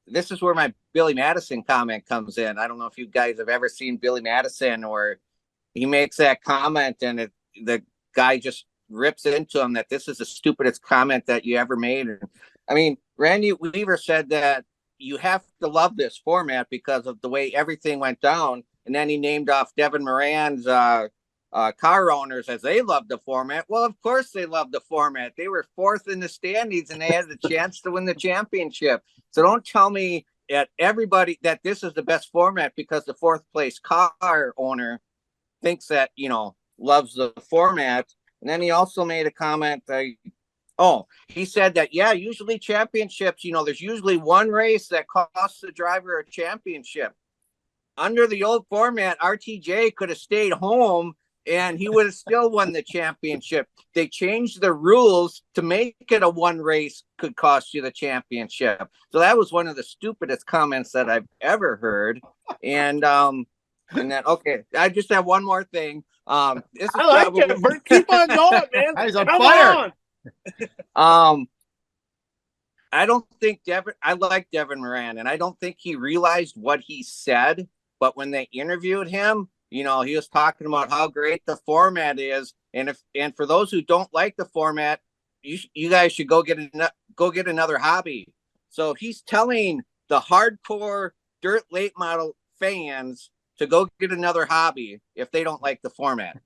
this is where my Billy Madison comment comes in. I don't know if you guys have ever seen Billy Madison, or he makes that comment and the guy just rips into him that this is the stupidest comment that you ever made. Randy Weaver said that you have to love this format because of the way everything went down. And then he named off Devin Moran's car owners as they loved the format. Well, of course they loved the format. They were fourth in the standings and they had the chance to win the championship. So don't tell me that everybody that this is the best format because the fourth place car owner thinks that, loves the format. And then he also made a comment. He said that, usually championships, there's usually one race that costs the driver a championship. Under the old format, RTJ could have stayed home and he would have still won the championship. They changed the rules to make it a one race could cost you the championship. So that was one of the stupidest comments that I've ever heard. And then, okay, I just have one more thing. I like it, Bert. Keep on going, man. He's on fire. I don't think I like Devin Moran, and I don't think he realized what he said. But when they interviewed him, he was talking about how great the format is. And for those who don't like the format, you guys should go get another hobby. So he's telling the hardcore dirt late model fans to go get another hobby if they don't like the format.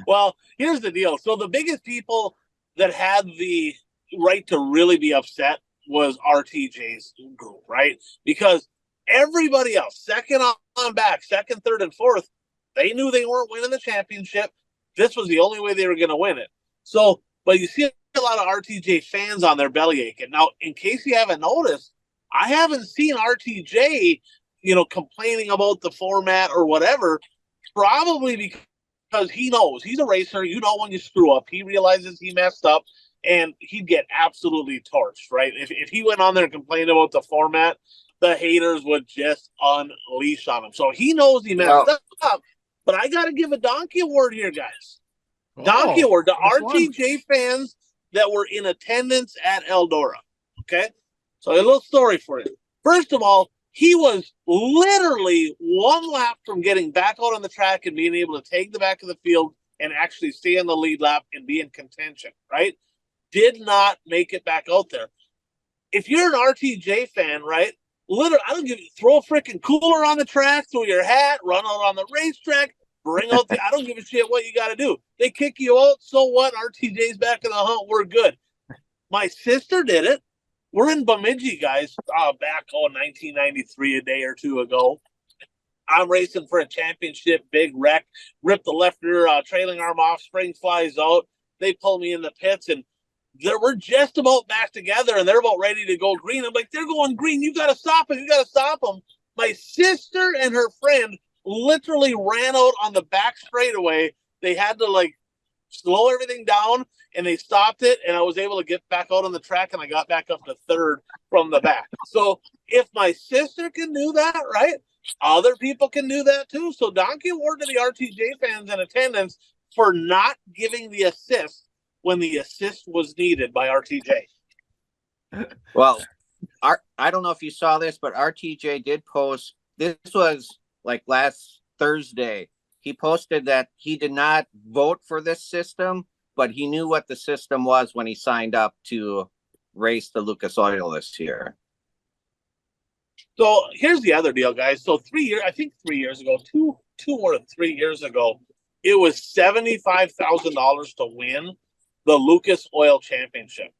Well, here's the deal. So the biggest people that had the right to really be upset was RTJ's group, right? Because everybody else, second on back, second, third, and fourth, they knew they weren't winning the championship. This was the only way they were going to win it. So, but you see a lot of RTJ fans on their belly aching. Now, in case you haven't noticed, I haven't seen RTJ, complaining about the format or whatever, probably because he knows he's a racer. When you screw up, he realizes he messed up and he'd get absolutely torched, right? If he went on there and complained about the format, the haters would just unleash on him. So he knows he messed up. But I got to give a donkey award here, guys. Donkey award to RTJ fans that were in attendance at Eldora. Okay? So a little story for you. First of all, he was literally one lap from getting back out on the track and being able to take the back of the field and actually stay in the lead lap and be in contention, right? Did not make it back out there. If you're an RTJ fan, right, literally, I don't give you, throw a freaking cooler on the track, throw your hat, run out on the racetrack, bring out I don't give a shit what you got to do. They kick you out, so what? RTJ's back in the hunt, we're good. My sister did it. We're in Bemidji, guys, back 1993, a day or two ago. I'm racing for a championship, big wreck, ripped the left rear trailing arm off, spring flies out. They pull me in the pits, and we're just about back together, and they're about ready to go green. I'm like, they're going green. You got to stop them. You got to stop them. My sister and her friend literally ran out on the back straightaway. They had to, slow everything down, and they stopped it, and I was able to get back out on the track, and I got back up to third from the back. So if my sister can do that, right, other people can do that too. So donkey award to the RTJ fans in attendance for not giving the assist when the assist was needed by RTJ. Well, I don't know if you saw this, but RTJ did post. This was like last Thursday. He posted that he did not vote for this system, but he knew what the system was when he signed up to race the Lucas Oil this year. So here's the other deal, guys. So 3 years ago, two or 3 years ago, it was $75,000 to win the Lucas Oil Championship.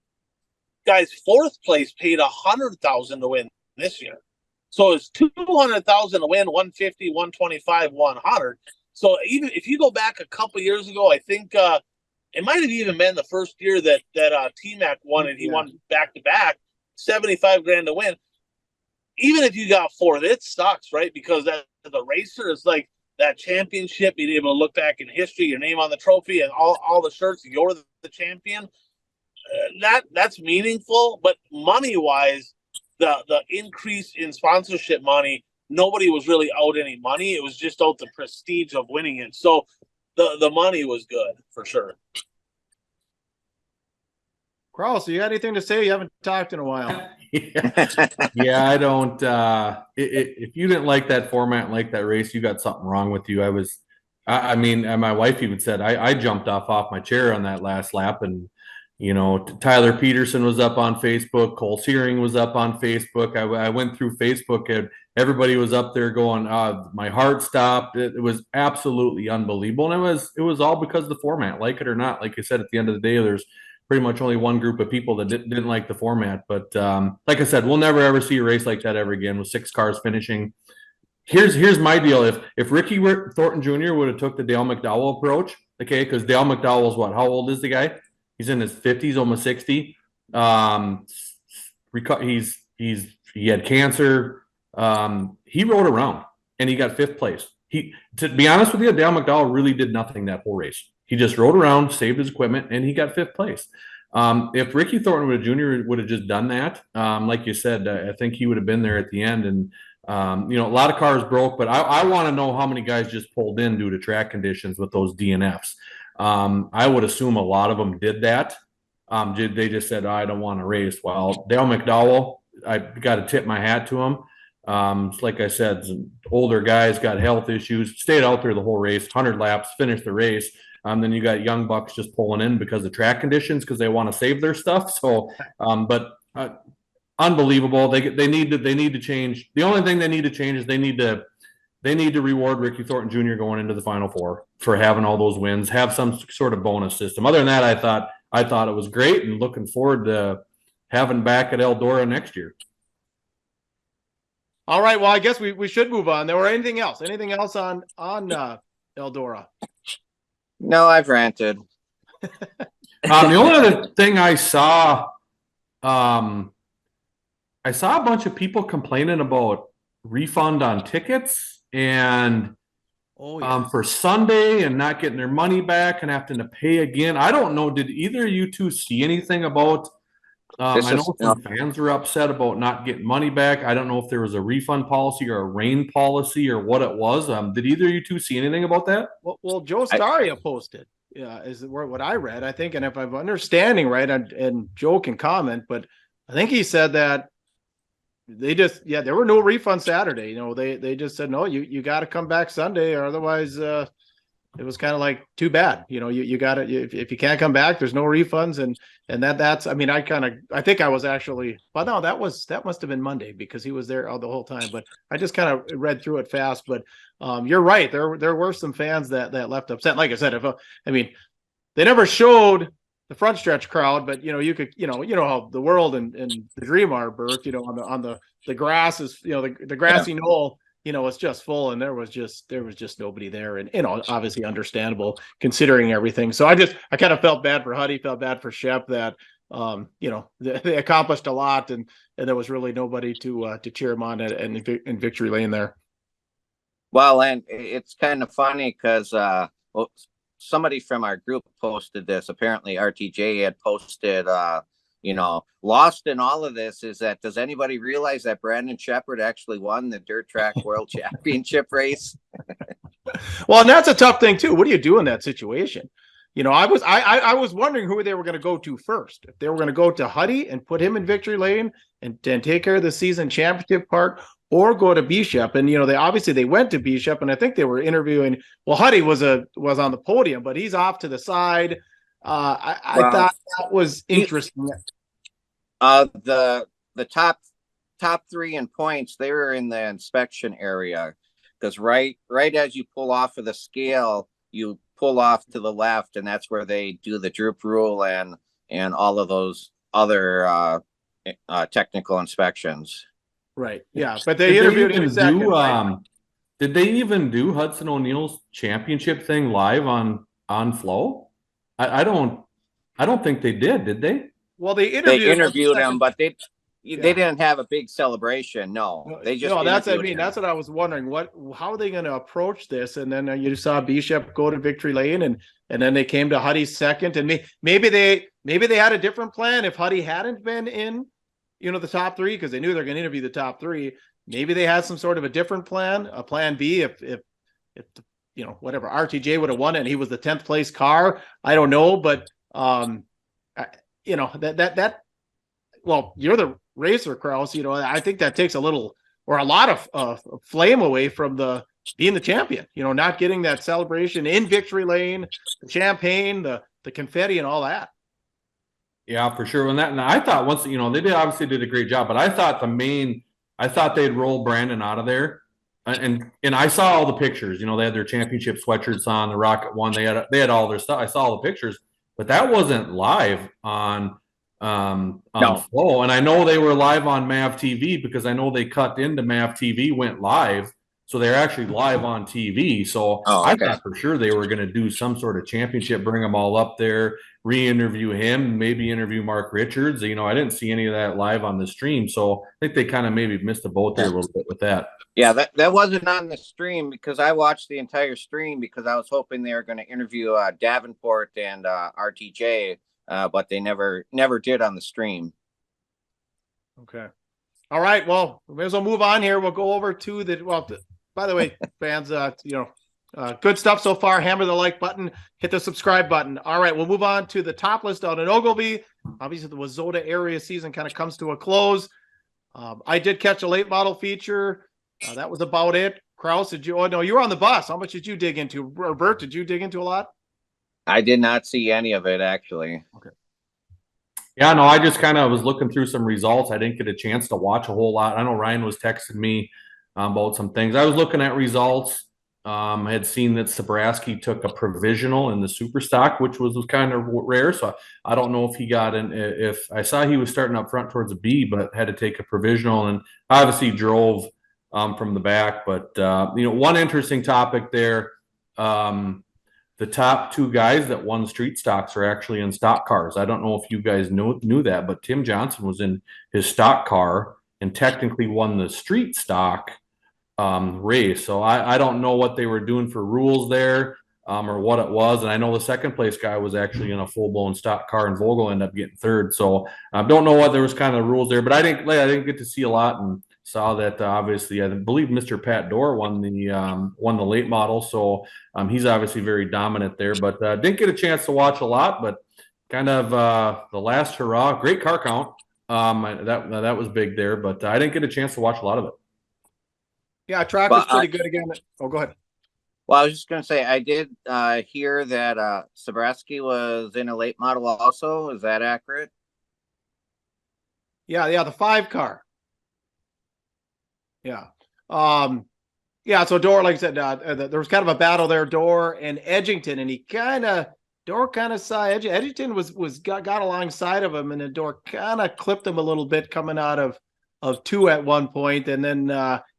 Guys, fourth place paid $100,000 to win this year. So it's $200,000 to win, 150, 125, 100. So even if you go back a couple years ago, I think it might have even been the first year that T-Mac won it. He won back to back, $75,000 to win. Even if you got fourth, it sucks, right? Because that the racer is like that championship, being able to look back in history, your name on the trophy, and all the shirts, you're the champion. That's meaningful, but money wise, the increase in sponsorship money, nobody was really out any money. It was just out the prestige of winning it. So the money was good for sure. Carl, so you got anything to say? You haven't talked in a while. Yeah, I don't. If you didn't like that format, like that race, you got something wrong with you. I mean, and my wife even said I jumped off my chair on that last lap, and Tyler Peterson was up on Facebook, Cole Searing was up on Facebook. I went through Facebook and everybody was up there going, my heart stopped. It was absolutely unbelievable, and it was all because of the format, like it or not. Like I said, at the end of the day, there's pretty much only one group of people that didn't like the format. But like I said, we'll never ever see a race like that ever again with 6 cars finishing. Here's my deal. If Ricky Thornton Jr. would have took the Dale McDowell approach, okay, because Dale McDowell's what? How old is the guy? He's in his 50s, almost 60. He had cancer. He rode around and he got 5th place. To be honest with you, Dale McDowell really did nothing that whole race. He just rode around, saved his equipment, and he got 5th place. If Ricky Thornton Jr. would have just done that, like you said, I think he would have been there at the end. And a lot of cars broke, but I want to know how many guys just pulled in due to track conditions with those DNFs. I would assume a lot of them did that. They just said, I don't want to race. Well, Dale McDowell, I got to tip my hat to him. Like I said, some older guys got health issues, stayed out there the whole race, 100 laps, finished the race. Then you got young bucks just pulling in because of track conditions because they want to save their stuff. So, unbelievable. They need to change. The only thing they need to change is they need to reward Ricky Thornton Jr. going into the Final Four for having all those wins, have some sort of bonus system. Other than that, I thought it was great and looking forward to having back at Eldora next year. All right. Well, I guess we should move on. There were anything else? Anything else on Eldora? No, I've ranted. The only other thing I saw a bunch of people complaining about refund on tickets and for Sunday and not getting their money back and having to pay again. I don't know. Did either of you two see anything about? I know some fans were upset about not getting money back. I don't know if there was a refund policy or a rain policy or what it was. Did either of you two see anything about that? Well, Joe Staria posted. Yeah, is what I read, I think, and if I'm understanding right, and Joe can comment, but I think he said that they just there were no refunds Saturday. They just said no, you got to come back Sunday, or otherwise it was kind of like too bad. You got to if you can't come back, there's no refunds, and that's. I mean, I think I was actually, but no, that must have been Monday because he was there the whole time. But I just kind of read through it fast. But you're right. There were some fans that left upset. Like I said, they never showed the front stretch crowd, but you could how the world and the dream are, Bert. On the grass is the grassy knoll. It's just full, and there was just nobody there, and obviously understandable considering everything. So I kind of felt bad for Huddy, felt bad for Shep that they accomplished a lot, and there was really nobody to cheer him on in victory lane there. Well, and it's kind of funny because somebody from our group posted this. Apparently, RTJ had posted lost in all of this is that, does anybody realize that Brandon Shepherd actually won the Dirt Track World Championship race? Well, and that's a tough thing too. What do you do in that situation? I was wondering who they were going to go to first. If they were going to go to Huddy and put him in victory lane and take care of the season championship part, or go to Bishop. And they went to Bishop, and I think they were interviewing. Well, Huddy was on the podium, but he's off to the side. I thought that was interesting. The top three in points, they were in the inspection area, because right as you pull off of the scale, you pull off to the left, and that's where they do the droop rule and all of those other technical inspections. Right. Yeah, but they interviewed him second. Right? Did they even do Hudson O'Neill's championship thing live on Flow? I don't think they did they? Well, they interviewed him, but they didn't have a big celebration. No, they just that's what I was wondering. How are they going to approach this? And then you saw Bishop go to victory lane, and then they came to Huddy's second, and maybe they had a different plan if Huddy hadn't been in, the top three, because they knew they're going to interview the top three. Maybe they had some sort of a different plan, a plan B if whatever, RTJ would have won it and he was the 10th place car. I don't know, but well, you're the racer, Kraus. I think that takes a little or a lot of flame away from being the champion. Not getting that celebration in victory lane, the champagne, the confetti, and all that. Yeah, for sure. And I thought once, they obviously did a great job, but I thought they'd roll Brandon out of there. And I saw all the pictures, they had their championship sweatshirts on, the Rocket one, they had all their stuff. I saw all the pictures, but that wasn't live on Flow. And I know they were live on MAV TV, because I know they cut into MAV TV, went live. So they're actually live on TV. So I thought for sure they were going to do some sort of championship, bring them all up there, re-interview him, maybe interview Mark Richards. I didn't see any of that live on the stream. So I think they kind of maybe missed the boat there a little bit with that. Yeah, that wasn't on the stream, because I watched the entire stream, because I was hoping they were going to interview Davenport and RTJ, but they never did on the stream. Okay. All right. Well, we may as well move on here. We'll go over to by the way, fans, good stuff so far. Hammer the like button, hit the subscribe button. All right, we'll move on to the top list out in Ogilvie. Obviously, the Wazota area season kind of comes to a close. I did catch a late model feature. That was about it. Kraus, did you? Oh no, you were on the bus. How much did you dig into? Bert, did you dig into a lot? I did not see any of it, actually. Okay. Yeah, no, I just kind of was looking through some results. I didn't get a chance to watch a whole lot. I know Ryan was texting me about some things. I was looking at results. I had seen that Sabraski took a provisional in the super stock, which was kind of rare. So I don't know if he got in. If I saw he was starting up front towards a B, but had to take a provisional, and obviously drove from the back. But one interesting topic there. The top two guys that won street stocks are actually in stock cars. I don't know if you guys knew that, but Tim Johnson was in his stock car and technically won the street stock race. So I don't know what they were doing for rules there or what it was. And I know the second place guy was actually in a full blown stock car, and Vogel ended up getting third. So I don't know what there was kind of rules there, but I didn't get to see a lot, and saw that obviously I believe Mr. Pat Dorr won the late model. So he's obviously very dominant there, but didn't get a chance to watch a lot, but kind of the last hurrah, great car count. That was big there, but I didn't get a chance to watch a lot of it. Yeah, track was pretty good again. Oh, go ahead. Well, I was just going to say, I did hear that Sabraski was in a late model also. Is that accurate? Yeah, the 5 car. Yeah. So Dorr, like I said, there was kind of a battle there, Dorr and Edgington, and Dorr kind of saw Edgington got alongside of him, and then Dorr kind of clipped him a little bit coming out of 2 at one point, and then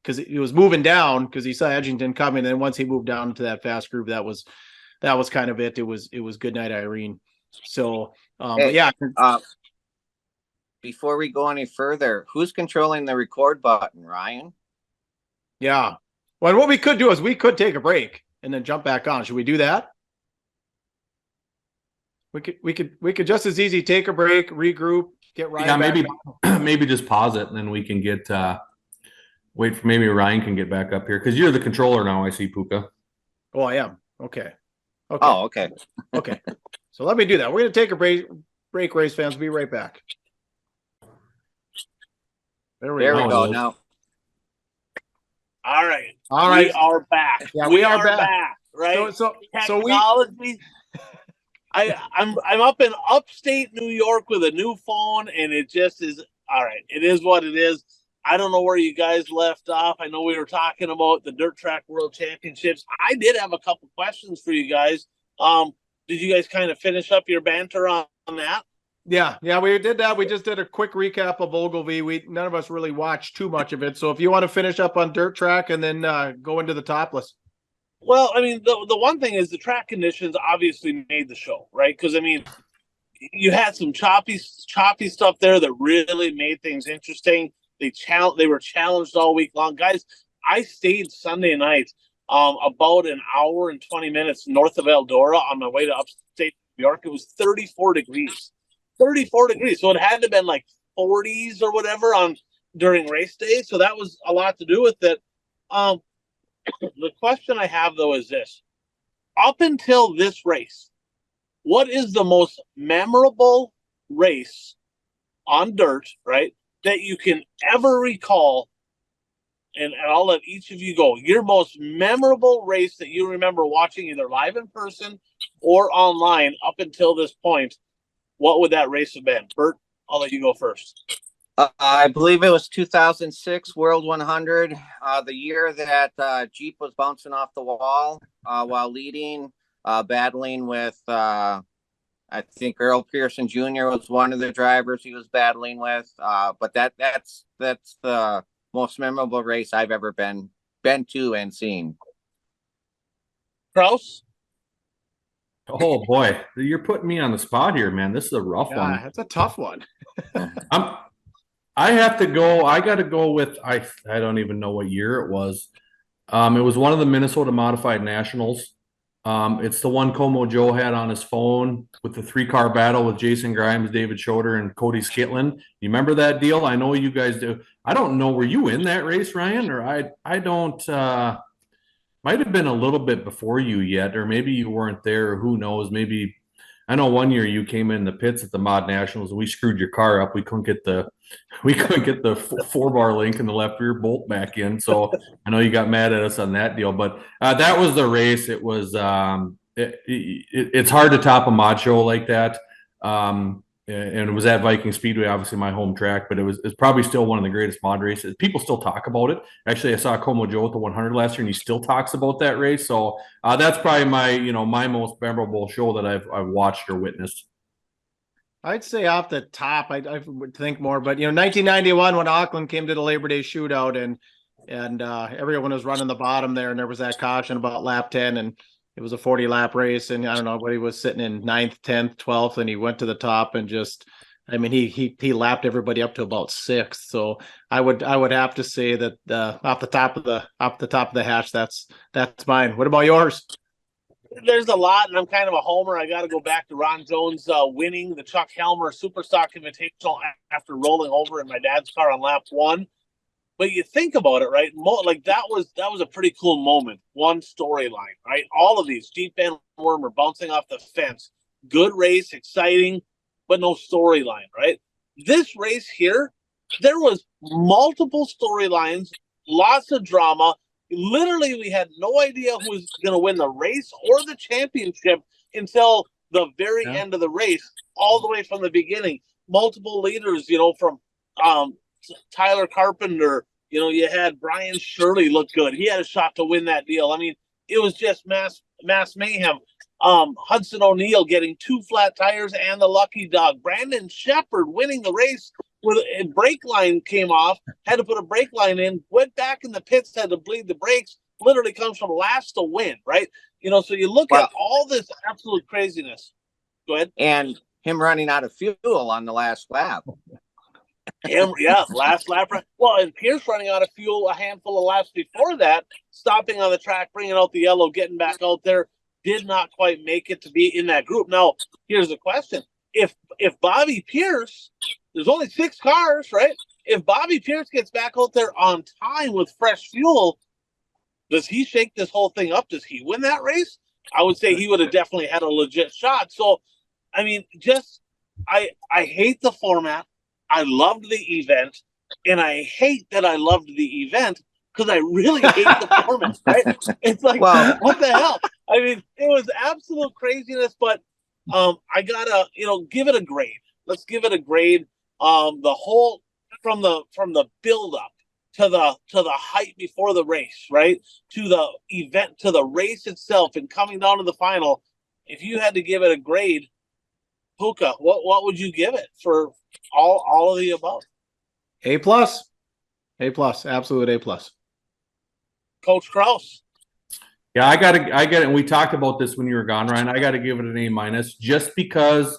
because he was moving down because he saw Edgington coming, and then once he moved down to that fast group, that was kind of it. It was good night, Irene. So but yeah. Before we go any further, who's controlling the record button, Ryan? Yeah. Well, what we could do is we could take a break and then jump back on. Should we do that? We could just as easy take a break, regroup, get Ryan. Yeah, maybe back. maybe just pause it and then we can get wait for maybe Ryan can get back up here because you're the controller now. I see Puka. Oh, I am. Okay. Oh, okay. Okay. So let me do that. We're going to take a break, race fans. Be right back. There we go. Now. All right. We are back. Yeah, we are back. Right. So technology. I'm up in upstate New York with a new phone, and it just is all right. It is what it is. I don't know where you guys left off. I know we were talking about the Dirt Track World Championships. I did have a couple questions for you guys. Did you guys kind of finish up your banter on that? Yeah, we did that. We just did a quick recap of Ogilvy. None of us really watched too much of it. So if you want to finish up on Dirt Track and then go into the topless. Well, I mean, the one thing is the track conditions obviously made the show, right? Because I mean, you had some choppy stuff there that really made things interesting. They were challenged all week long, guys. I stayed Sunday night, about an hour and 20 minutes north of Eldora on my way to upstate New York. It was 34 degrees. 34 degrees. So it had to have been like 40s or whatever during race day. So that was a lot to do with it. The question I have though is this: up until this race, what is the most memorable race on dirt, right, that you can ever recall? And I'll let each of you go. Your most memorable race that you remember watching either live in person or online up until this point. What would that race have been? Bert, I'll let you go first. I believe it was 2006 World 100, the year that Jeep was bouncing off the wall while leading, battling with, I think Earl Pearson Jr. was one of the drivers he was battling with. But that's the most memorable race I've ever been to and seen. Kraus? Oh boy, you're putting me on the spot here, man. This is a rough one. It's a tough one. I have to go. I got to go with I don't even know what year it was. It was one of the Minnesota Modified Nationals. It's the one Como Joe had on his phone with the 3-car battle with Jason Grimes, David Schroeder, and Cody Skitland. You remember that deal? I know you guys do. I don't know. Were you in that race, Ryan? Or I don't. Might have been a little bit before you yet, or maybe you weren't there. Who knows? Maybe I know one year you came in the pits at the Mod Nationals and we screwed your car up. We couldn't get the 4-bar link in the left rear bolt back in. So I know you got mad at us on that deal, but that was the race. It was it's hard to top a mod show like that. And it was at Viking Speedway, obviously my home track, but it's probably still one of the greatest mod races. People still talk about it. Actually, I saw Como Joe at the 100 last year, and he still talks about that race. So that's probably my most memorable show that I've watched or witnessed. I'd say off the top, I would think more, but 1991 when Auckland came to the Labor Day shootout, and everyone was running the bottom there, and there was that caution about lap 10, and it was a 40-lap race, and I don't know, but he was sitting in 9th, 10th, 12th, and he went to the top and just, I mean, he lapped everybody up to about 6th. So I would have to say that off the top of the hash, that's mine. What about yours? There's a lot, and I'm kind of a homer. I got to go back to Ron Jones winning the Chuck Helmer Superstock Invitational after rolling over in my dad's car on lap 1. But you think about it, right? Like that was a pretty cool moment. One storyline, right? All of these, Jeep Van Wormer bouncing off the fence, good race, exciting, but no storyline, right? This race here, there was multiple storylines, lots of drama. Literally, we had no idea who was going to win the race or the championship until the very end of the race, all the way from the beginning. Multiple leaders, from Tyler Carpenter, you had Brian Shirley look good. He had a shot to win that deal. I mean, it was just mass mayhem. Hudson O'Neal getting 2 flat tires and the lucky dog. Brandon Shepard winning the race with a brake line came off, had to put a brake line in, went back in the pits, had to bleed the brakes, literally comes from last to win, right? So you look at all this absolute craziness. Go ahead. And him running out of fuel on the last lap. Last lap. Well, and Pierce running out of fuel a handful of laps before that, stopping on the track, bringing out the yellow, getting back out there, did not quite make it to be in that group. Now, here's the question. If Bobby Pierce there's only 6 cars, right? If Bobby Pierce gets back out there on time with fresh fuel, does he shake this whole thing up? Does he win that race? I would say he would have definitely had a legit shot. So, I mean, I hate the format. I loved the event, and I hate that I loved the event because I really hate the format, right? It's like, Well, what the hell? I mean, it was absolute craziness, but I gotta, give it a grade. Let's give it a grade. The whole from the build up to the hype before the race, right? To the event, to the race itself, and coming down to the final. If you had to give it a grade, Puka, what would you give it for all of the above? A+, absolute A+. Coach Kraus. Yeah, I get it. And we talked about this when you were gone, Ryan. I got to give it an A- just because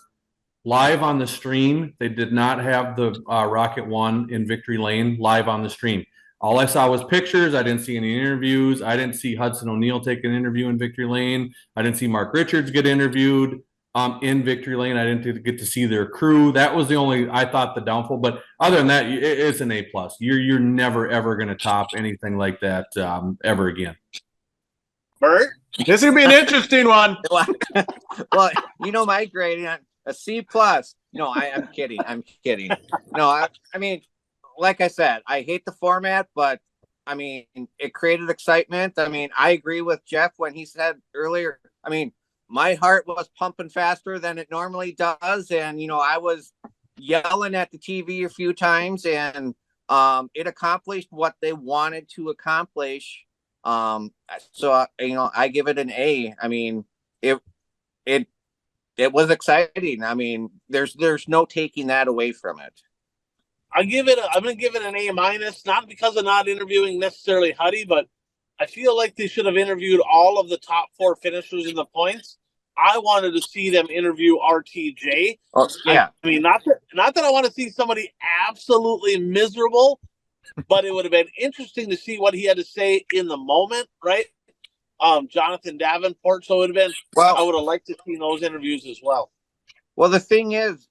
live on the stream, they did not have the Rocket One in Victory Lane live on the stream. All I saw was pictures. I didn't see any interviews. I didn't see Hudson O'Neal take an interview in Victory Lane. I didn't see Mark Richards get interviewed in Victory Lane. I didn't get to see their crew. That was the only, I thought, the downfall. But other than that, it's an A+. You're never ever going to top anything like that ever again. Bert? This is gonna be an interesting one. Well, my grade, a C+. No, I'm kidding. I'm kidding. No, I mean, like I said, I hate the format, but I mean, it created excitement. I mean, I agree with Jeff when he said earlier, I mean, my heart was pumping faster than it normally does. And, I was yelling at the TV a few times, and it accomplished what they wanted to accomplish. So, I give it an A. I mean, it was exciting. I mean, there's no taking that away from it. I'm going to give it an A-, not because of not interviewing necessarily Huddy, but I feel like they should have interviewed all of the top 4 finishers in the points. I wanted to see them interview RTJ. Oh, yeah. I mean, not that I want to see somebody absolutely miserable, but it would have been interesting to see what he had to say in the moment, right? Jonathan Davenport. So it would have been, I would have liked to see those interviews as well. Well, the thing is,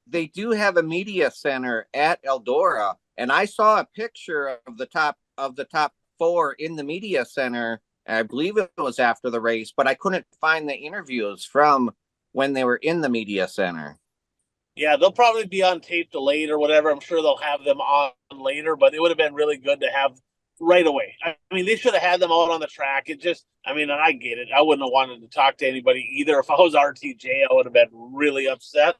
they do have a media center at Eldora, and I saw a picture of the top 4 in the media center. And I believe it was after the race, but I couldn't find the interviews from when they were in the media center. Yeah, they'll probably be on tape delayed or whatever. I'm sure they'll have them on later, but it would have been really good to have right away. I mean, they should have had them out on the track. And I get it. I wouldn't have wanted to talk to anybody either. If I was RTJ, I would have been really upset.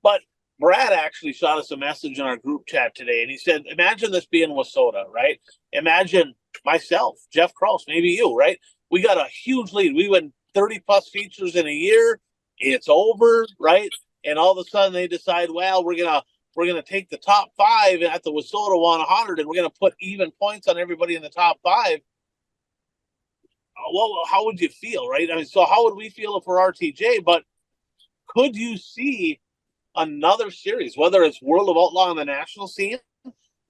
But Brad actually shot us a message in our group chat today, and he said, imagine this being WISSOTA, right? Imagine myself, Jeff Kraus, maybe you, right? We got a huge lead. We win 30-plus features in a year. It's over, right? And all of a sudden they decide, well, we're gonna take the top 5 at the WISSOTA 100, and we're gonna put even points on everybody in the top 5. Well, how would you feel, right? I mean, so how would we feel if we're RTJ? But could you see another series, whether it's World of Outlaw on the national scene,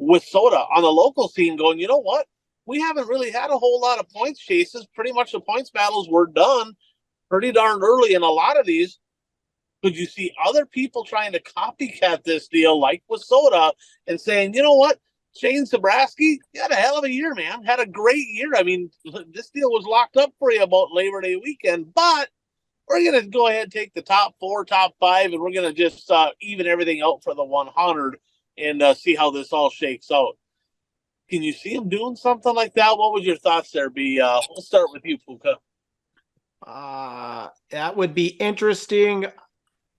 WISSOTA on the local scene, going, you know what? We haven't really had a whole lot of points chases. Pretty much the points battles were done pretty darn early in a lot of these. Could you see other people trying to copycat this deal like WISSOTA and saying, you know what? Shane Zabrowski, you had a hell of a year, man. Had a great year. I mean, this deal was locked up for you about Labor Day weekend, but we're going to go ahead and take the top 4, top 5, and we're going to just even everything out for the 100 and see how this all shakes out. Can you see him doing something like that? What would your thoughts there be? We'll start with you, Puka. That would be interesting.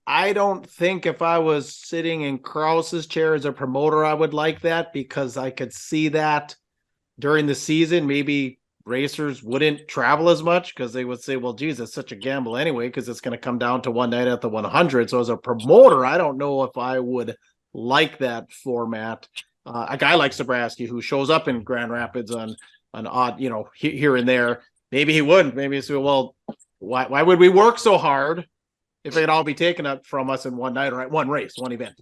I don't think if I was sitting in Kraus's chair as a promoter, I would like that, because I could see that during the season, maybe racers wouldn't travel as much because they would say, well, geez, it's such a gamble anyway, because it's going to come down to one night at the 100. So as a promoter, I don't know if I would like that format. A guy like Zabrowski, who shows up in Grand Rapids on odd, here and there, maybe he would. Maybe he'd say, well, why would we work so hard if they'd all be taken up from us in one night or at one race, one event?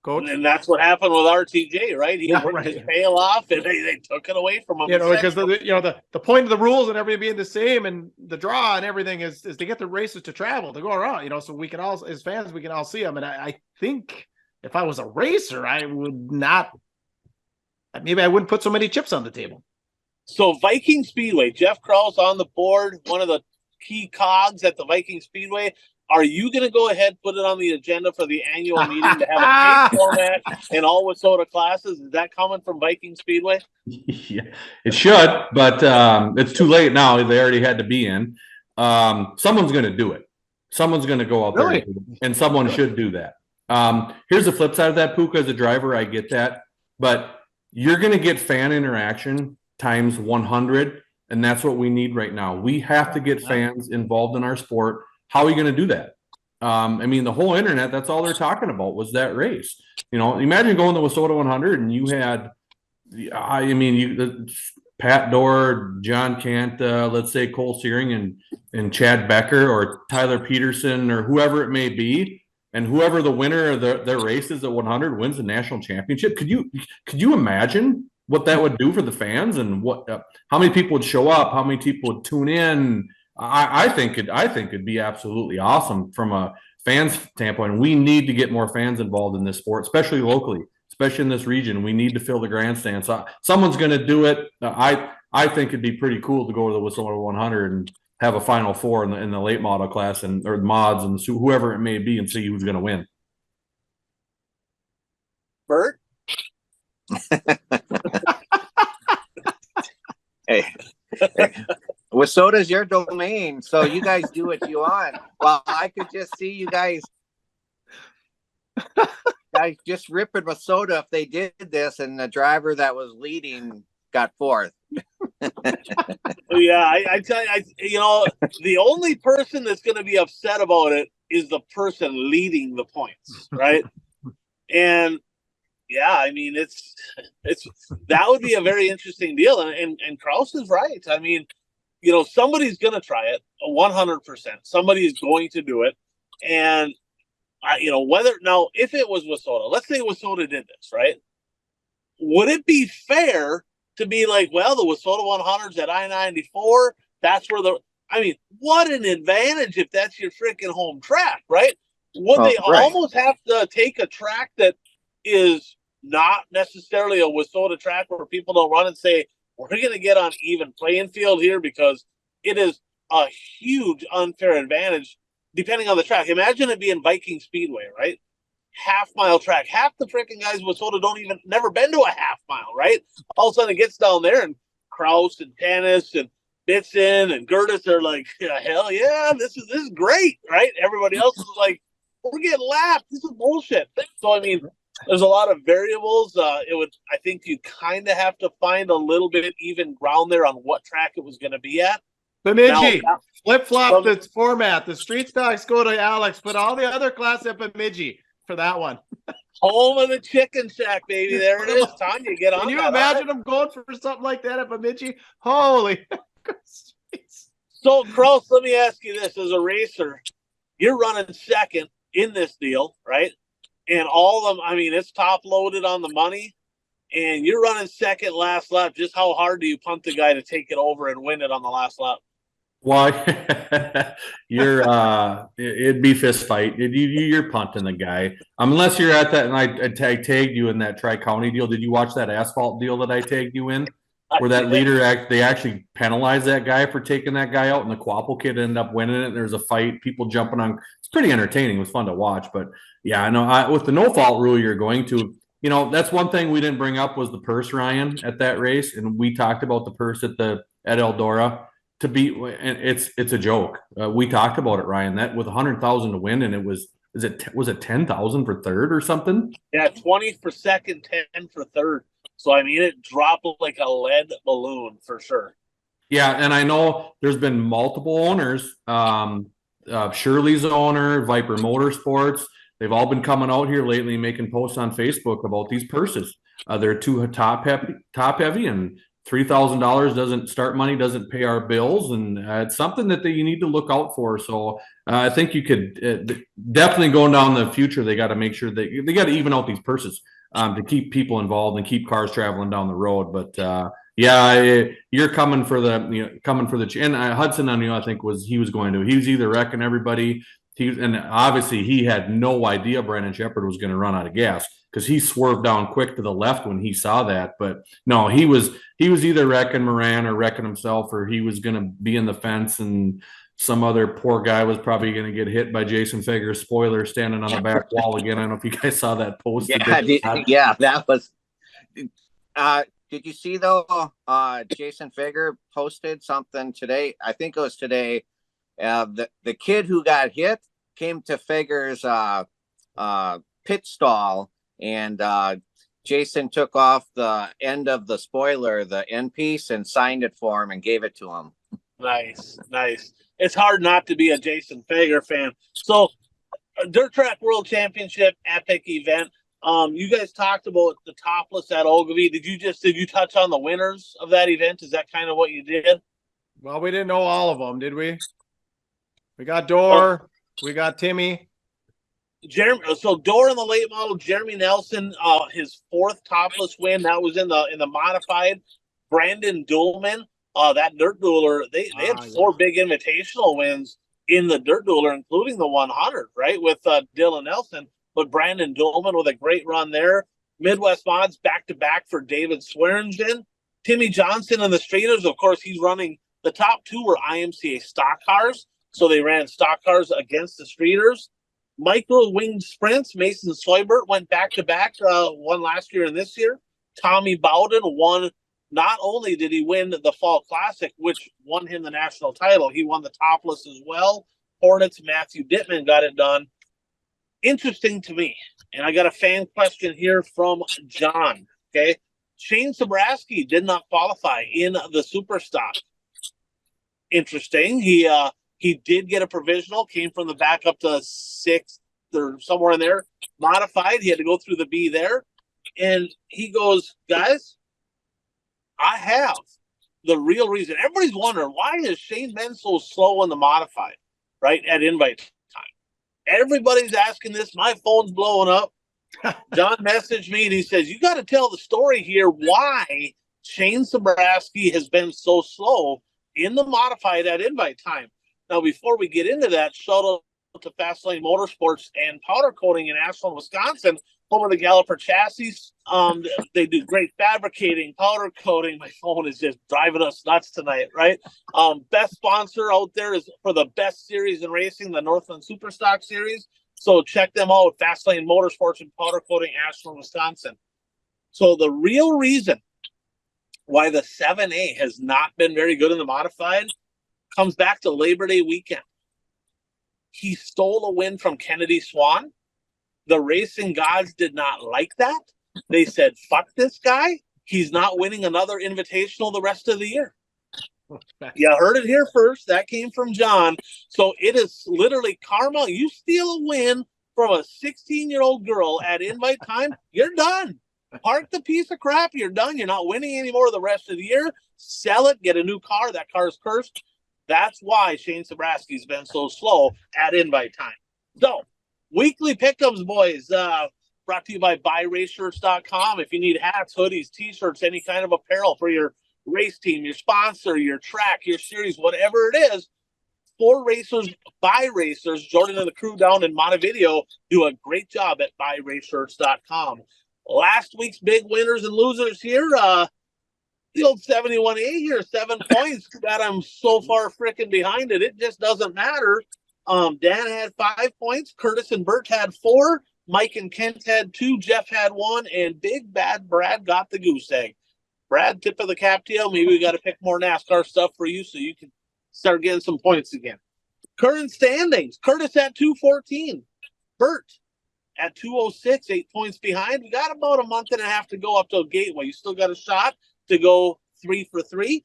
Coach. And that's what happened with RTJ, right? He Yeah, worked right. his tail off, and they took it away from him. Because the point of the rules and everything being the same, and the draw and everything is to get the races to travel, to go around. So we can all, as fans, we can all see them. And I think if I was a racer, I would not. Maybe I wouldn't put so many chips on the table. So Viking Speedway, Jeff Krause on the board, one of the key cogs at the Viking Speedway. Are you going to go ahead and put it on the agenda for the annual meeting to have a paint format in all Wissota classes? Is that coming from Viking Speedway? Yeah, it should, but it's too late now. They already had to be in. Someone's going to do it. Someone's going to go out there, and someone should do that. Here's the flip side of that, Puka. As a driver, I get that, but you're going to get fan interaction times 100, and that's what we need right now. We have to get fans involved in our sport. How are you going to do that? The whole internet, that's all they're talking about was that race. Imagine going to Wissota 100 and you had, Pat Dorr, John Canta, let's say Cole Searing and Chad Becker or Tyler Peterson or whoever it may be. And whoever the winner of their races at 100 wins the national championship. Could you imagine what that would do for the fans and how many people would show up? How many people would tune in? I think it'd be absolutely awesome from a fans standpoint. We need to get more fans involved in this sport, especially locally, especially in this region. We need to fill the grandstands. Someone's going to do it. I think it'd be pretty cool to go to the Wissota 100 and have a Final Four in the late model class or mods and whoever it may be and see who's going to win. Bert? Hey. Wissota's your domain, so you guys do what you want. Well, I could just see you guys just ripping Wissota if they did this, and the driver that was leading got fourth. Yeah, I tell you, the only person that's going to be upset about it is the person leading the points, right? And yeah, it's that would be a very interesting deal, and Krause is right. Somebody's going to try it 100%. Somebody is going to do it. And, if it was Wissota, let's say Wissota did this, right? Would it be fair to be like, well, the Wissota 100's at I-94, that's where what an advantage if that's your freaking home track, right? Would they almost have to take a track that is not necessarily a Wissota track where people don't run and say, we're going to get on even playing field here because it is a huge unfair advantage depending on the track. Imagine it being Viking Speedway, right? Half-mile track. Half the freaking guys in Wissota never been to a half-mile, right? All of a sudden it gets down there and Krause and Tanis and Bitson and Gertis are like, hell yeah, this is great, right? Everybody else is like, we're getting lapped. This is bullshit. So, there's a lot of variables. I think you kind of have to find a little bit even ground there on what track it was going to be at. Bemidji, flip-flop the format. The street stocks go to Alex, but all the other class at Bemidji for that one. Home of the chicken shack, baby. There it is. Tanya, get on. Can you imagine them going for something like that at Bemidji? Holy. So, Krause, let me ask you this. As a racer, you're running second in this deal, right? And all of them, it's top loaded on the money, and you're running second last lap. Just how hard do you punt the guy to take it over and win it on the last lap? Well, it'd be fist fight. You're punting the guy. Unless you're at that, and I tagged you in that Tri-County deal. Did you watch that asphalt deal that I tagged you in? Where that leader, they actually penalized that guy for taking that guy out, and the Quapple kid ended up winning it. There's a fight, people jumping on. It's pretty entertaining. It was fun to watch. But yeah, I know with the no fault rule, you're going to, that's one thing we didn't bring up was the purse, Ryan, at that race, and we talked about the purse at Eldora to beat, and it's a joke. We talked about it, Ryan. That with 100,000 to win, and it was it 10,000 for third or something? Yeah, 20 for second, 10 for third. So, it dropped like a lead balloon for sure. Yeah, and I know there's been multiple owners. Shirley's owner, Viper Motorsports. They've all been coming out here lately making posts on Facebook about these purses. They're too top heavy and $3,000 doesn't start money, doesn't pay our bills, and it's something that you need to look out for. So I think you could definitely going down the future. They got to make sure they got to even out these purses to keep people involved and keep cars traveling down the road. But you're coming for the and Hudson on you. I think he was either wrecking everybody. And obviously he had no idea Brandon Shepard was going to run out of gas, because he swerved down quick to the left when he saw that. But no, he was either wrecking Moran or wrecking himself, or he was going to be in the fence, and some other poor guy was probably going to get hit by Jason Fager's spoiler standing on the back wall again. I don't know if you guys saw that post. Yeah, that was. Did you see though? Jason Fager posted something today. I think it was today. The kid who got hit came to Fager's pit stall, and Jason took off the end of the spoiler, the end piece, and signed it for him and gave it to him. Nice. It's hard not to be a Jason Fager fan. So, Dirt Track World Championship epic event. You guys talked about the topless at Ogilvie. Did you touch on the winners of that event? Is that kind of what you did? Well, we didn't know all of them, did we? We got Dorr. We got Timmy. Jeremy. So Dorr in the late model. Jeremy Nelson, his 4th topless win. That was in the modified. Brandon Duhlman, that dirt dueler. They had 4 big invitational wins in the dirt dueler, including the 100, right, with Dylan Nelson. But Brandon Duhlman with a great run there. Midwest Mods back-to-back for David Swearingen. Timmy Johnson and the Streeters, of course, he's running. The top 2 were IMCA stock cars, so they ran stock cars against the Streeters. Micro winged sprints, Mason Soibert went back-to-back, won last year and this year. Tommy Bowden won. Not only did he win the Fall Classic, which won him the national title, he won the topless as well. Hornets, Matthew Dittman got it done. Interesting to me, and I got a fan question here from John, okay? Shane Sobraski did not qualify in the Superstock. Interesting. He did get a provisional, came from the back up to 6th or somewhere in there, modified. He had to go through the B there. And he goes, guys, I have the real reason. Everybody's wondering, why is Shane been so slow in the modified, right, at invite time? Everybody's asking this. My phone's blowing up. John messaged me, and he says, you got to tell the story here why Shane Sobraski has been so slow in the modified at invite time. Now, before we get into that, shout out to Fastlane Motorsports and Powder Coating in Ashland, Wisconsin, home of the Galloper chassis. They do great fabricating, powder coating. My phone is just driving us nuts tonight, right? Best sponsor out there is for the best series in racing, the Northland Superstock Series. So check them out, Fastlane Motorsports and Powder Coating, Ashland, Wisconsin. So the real reason why the 7A has not been very good in the modified comes back to Labor Day weekend. He stole a win from Kennedy Swan. The racing gods did not like that. They said, fuck this guy. He's not winning another invitational the rest of the year. You heard it here first. That came from John. So it is literally karma. You steal a win from a 16-year-old girl at invite time, you're done. Park the piece of crap. You're done. You're not winning anymore the rest of the year. Sell it. Get a new car. That car is cursed. That's why Shane Sobraski's been so slow at invite time. So, weekly pickups, boys. Brought to you by buyraceshirts.com. If you need hats, hoodies, t-shirts, any kind of apparel for your race team, your sponsor, your track, your series, whatever it is, for racers, by racers, Jordan and the crew down in Montevideo do a great job at buyraceshirts.com. Last week's big winners and losers here. The old 71A here, 7 points. That I'm so far freaking behind it. It just doesn't matter. Dan had 5 points. Curtis and Bert had 4. Mike and Kent had 2. Jeff had 1. And Big Bad Brad got the goose egg. Brad, tip of the cap to you. Maybe we got to pick more NASCAR stuff for you so you can start getting some points again. Current standings. Curtis at 214. Bert at 206, 8 points behind. We got about a month and a half to go up to Gateway. You still got a shot to go 3 for 3.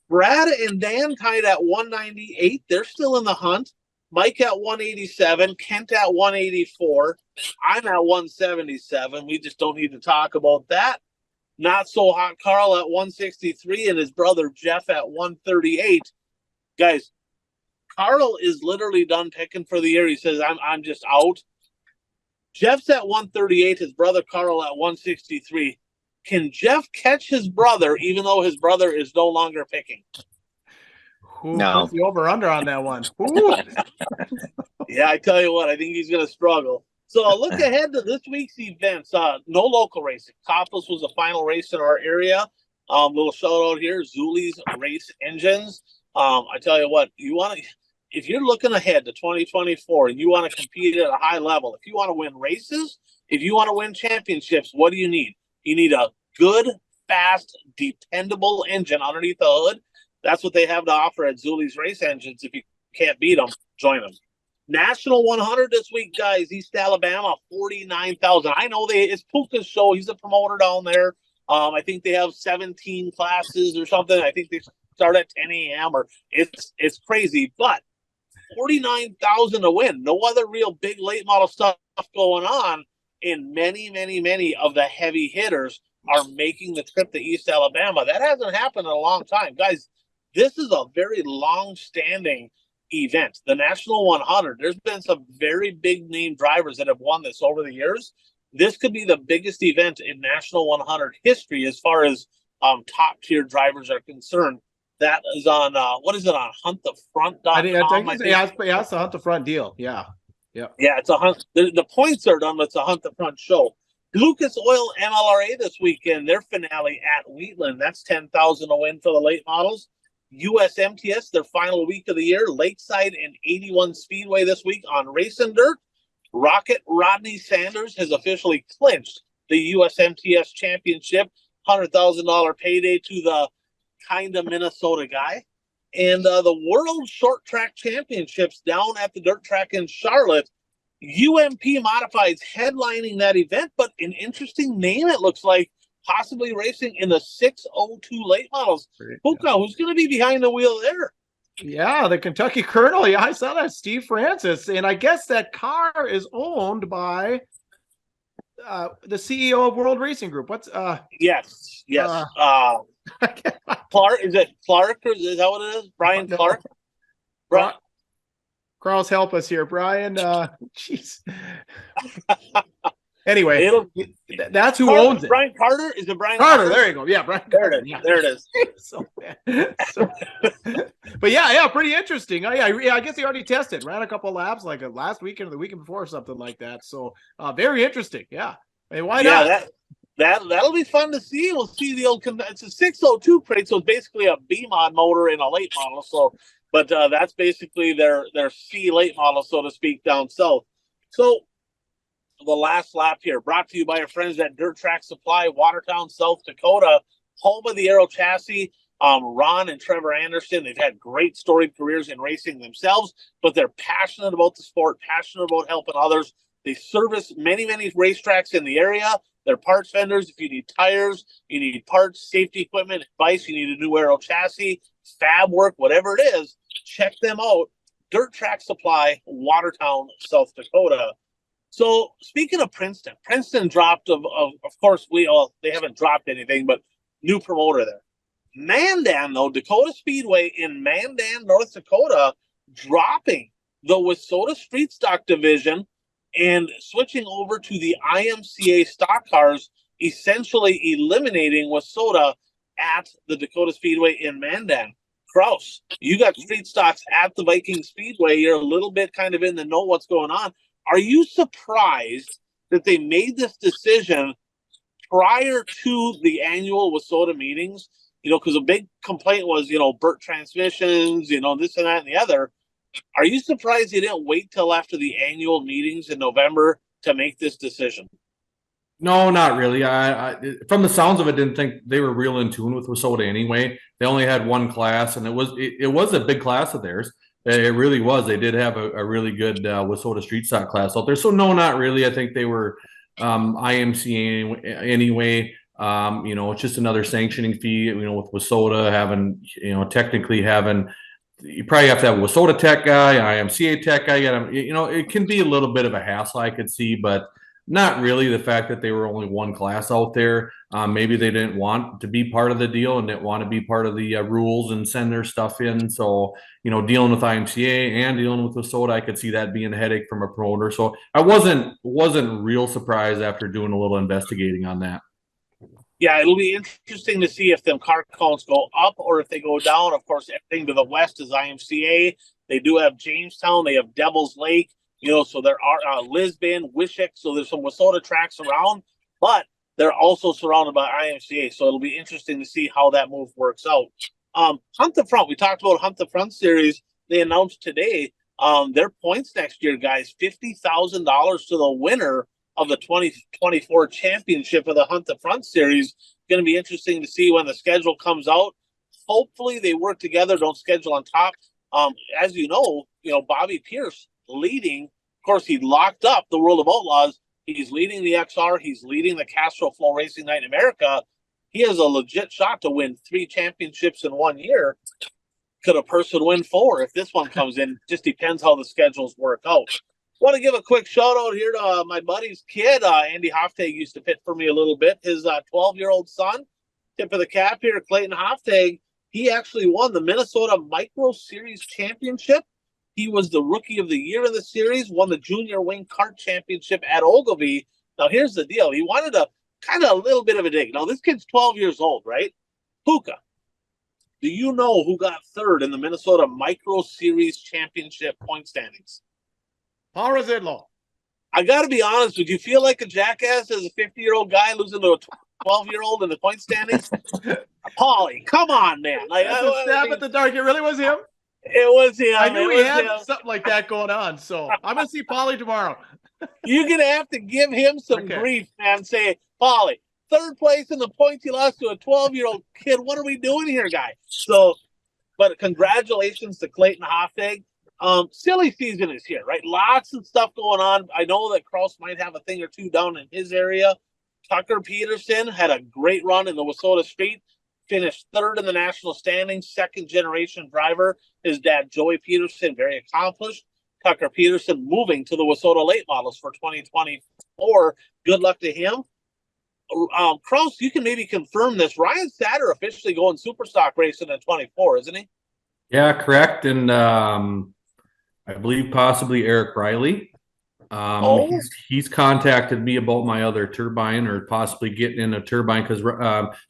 Brad and Dan tied at 198. They're still in the hunt. Mike at 187. Kent at 184. I'm at 177. We just don't need to talk about that. Not So Hot Carl at 163 and his brother Jeff at 138. Guys, Carl is literally done picking for the year. He says, I'm just out. Jeff's at 138, his brother Carl at 163. Can Jeff catch his brother even though his brother is no longer picking? No. What's the over-under on that one? Yeah, I tell you what, I think he's going to struggle. So I'll look ahead to this week's events. No local racing. Topless was the final race in our area. Little shout out here, Zuli's Race Engines. I tell you what, if you're looking ahead to 2024 and you want to compete at a high level, if you want to win races, if you want to win championships, what do you need? You need a good, fast, dependable engine underneath the hood. That's what they have to offer at Zuli's Race Engines. If you can't beat them, join them. National 100 this week, guys. East Alabama, 49,000. I know it's Puka's show. He's a promoter down there. I think they have 17 classes or something. I think they start at 10 a.m. or it's crazy, but 49,000 to win. No other real big late model stuff going on. And many of the heavy hitters are making the trip to East Alabama. That hasn't happened in a long time. Guys, this is a very long-standing event. The National 100, there's been some very big name drivers that have won this over the years. This could be the biggest event in National 100 history as far as top-tier drivers are concerned. That is on, what is it on, huntthefront.com? Yeah, it's a Hunt the Front deal. Yeah, it's a hunt. The points are done, but it's a Hunt the Front show. Lucas Oil MLRA this weekend, their finale at Wheatland. That's 10,000 to win for the late models. USMTS, their final week of the year. Lakeside and 81 Speedway this week on Racing Dirt. Rocket Rodney Sanders has officially clinched the USMTS championship. $100,000 payday to the kind of Minnesota guy. And the World Short Track Championships down at the dirt track in Charlotte. UMP Modifieds headlining that event, but an interesting name it looks like, possibly racing in the 602 late models. Puka, who's going to be behind the wheel there? Yeah, the Kentucky Colonel. Yeah, I saw that, Steve Francis. And I guess that car is owned by the CEO of World Racing Group. What's Yes. Clark, is it Clark, or is that what it is? Brian Clark? Brian. Carl's, help us here, Brian. Jeez. Anyway, that's who owns it. Brian Carter? Is it Brian Carter? There you go. Yeah, Brian Carter. There it is. But yeah, pretty interesting. I guess he already tested, ran a couple laps like last weekend or the weekend before or something like that. So very interesting. Yeah. Hey, why not? That'll be fun to see. We'll see the old. It's a 602 crate, so it's basically a B mod motor in a late model. So, but that's basically their C late model, so to speak, down south. So the last lap here, brought to you by our friends at Dirt Track Supply, Watertown, South Dakota, home of the Aero Chassis. Ron and Trevor Anderson, they've had great storied careers in racing themselves, but they're passionate about the sport, passionate about helping others. They service many racetracks in the area. They're parts vendors. If you need tires, you need parts, safety equipment, advice, you need a new Aero chassis, fab work, whatever it is, check them out. Dirt Track Supply, Watertown, South Dakota. So speaking of Princeton dropped, of course, they haven't dropped anything, but new promoter there. Mandan, though, Dakota Speedway in Mandan, North Dakota, dropping the Wissota Street Stock division and switching over to the IMCA stock cars, essentially eliminating Wissota at the Dakota Speedway in Mandan. Kraus, you got street stocks at the Viking Speedway. You're a little bit kind of in the know what's going on. Are you surprised that they made this decision prior to the annual Wissota meetings? Because a big complaint was, Burt transmissions, this and that and the other. Are you surprised they didn't wait till after the annual meetings in November to make this decision? No, not really. I from the sounds of it, didn't think they were real in tune with Wissota anyway. They only had one class, and it was a big class of theirs. It really was. They did have a really good Wissota street stock class out there. So no, not really. I think they were IMCA anyway. It's just another sanctioning fee. With Wissota having, technically having, you probably have to have a Wissota tech guy, IMCA tech guy. It can be a little bit of a hassle, I could see, but Not really. The fact that they were only one class out there, maybe they didn't want to be part of the deal and didn't want to be part of the rules and send their stuff in. So, dealing with IMCA and dealing with WISSOTA, I could see that being a headache from a promoter. So I wasn't real surprised after doing a little investigating on that. Yeah, it'll be interesting to see if them car counts go up or if they go down. Of course, everything to the west is IMCA. They do have Jamestown. They have Devil's Lake. So there are Lisbon, Wishick. So there's some WISSOTA tracks around, but they're also surrounded by IMCA. So it'll be interesting to see how that move works out. Hunt the Front. We talked about Hunt the Front series. They announced today their points next year, guys. $50,000 to the winner of the 2024 championship of the Hunt the Front series. Going to be interesting to see when the schedule comes out. Hopefully they work together, don't schedule on top. As you know, Bobby Pierce leading. Of course, he locked up the World of Outlaws. He's leading the XR. He's leading the Castro Flow Racing Night in America. He has a legit shot to win 3 championships in 1 year. Could a person win 4 if this one comes in? Just depends how the schedules work out. Want to give a quick shout out here to my buddy's kid. Andy Hoftag used to pit for me a little bit. His 12-year-old son, tip of the cap here, Clayton Hoftag. He actually won the Minnesota Micro Series Championship. He was the Rookie of the Year in the series, won the Junior Wing Kart Championship at Ogilvie. Now, here's the deal. He wanted a little bit of a dig. Now, this kid's 12 years old, right? Puka, do you know who got 3rd in the Minnesota Micro Series Championship point standings? Paul Rosillo. I got to be honest with you. Feel like a jackass as a 50-year-old guy losing to a 12-year-old in the point standings? Paulie, come on, man. That's a stab at the dark. It really was him. It was him. I knew he had something like that going on. So I'm going to see Paulie tomorrow. You're going to have to give him some grief, man. Say, Paulie, 3rd place in the points you lost to a 12-year-old kid. What are we doing here, guy? So, but congratulations to Clayton Hoftag. Silly season is here, right? Lots of stuff going on. I know that Kraus might have a thing or two down in his area. Tucker Peterson had a great run in the WISSOTA Street, finished 3rd in the national standings, 2nd-generation driver. His dad, Joey Peterson, very accomplished. Tucker Peterson moving to the WISSOTA late models for 2024. Good luck to him. Kraus, you can maybe confirm this. Ryan Satter officially going Superstock racing in 24, isn't he? Yeah, correct. And I believe possibly Eric Riley. He's contacted me about my other turbine or possibly getting in a turbine because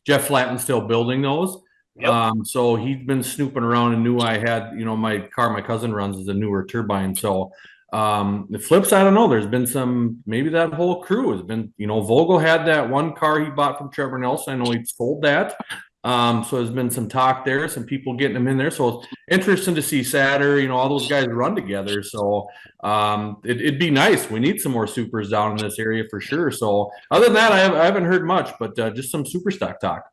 Jeff Flatten's still building those. Yep. So he's been snooping around and knew I had, my car my cousin runs is a newer turbine. So the flips, I don't know. There's been maybe that whole crew has been, Vogel had that one car he bought from Trevor Nelson. I know he sold that. So there's been some talk there, some people getting them in there. So it's interesting to see Satter, all those guys run together. So it'd be nice. We need some more supers down in this area for sure. So other than that, I haven't heard much, but just some super stock talk.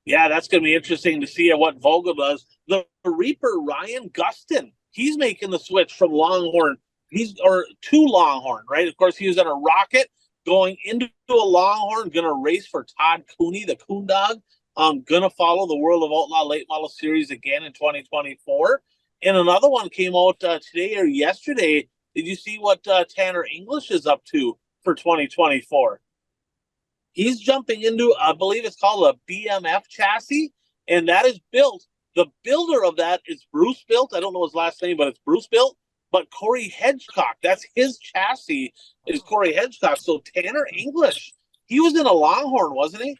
Yeah, that's going to be interesting to see what Vogel does. The Reaper, Ryan Gustin, he's making the switch from Longhorn. To Longhorn, right? Of course, he was in a Rocket going into a Longhorn, going to race for Todd Cooney, the Coon Dog. Going to follow the World of Outlaw Late Model Series again in 2024. And another one came out today or yesterday. Did you see what Tanner English is up to for 2024? He's jumping into, I believe it's called a BMF chassis, and that is built. The builder of that is Bruce Built. I don't know his last name, but it's Bruce Built. But Corey Hedgecock, that's his chassis, is Corey Hedgecock. So Tanner English, he was in a Longhorn, wasn't he?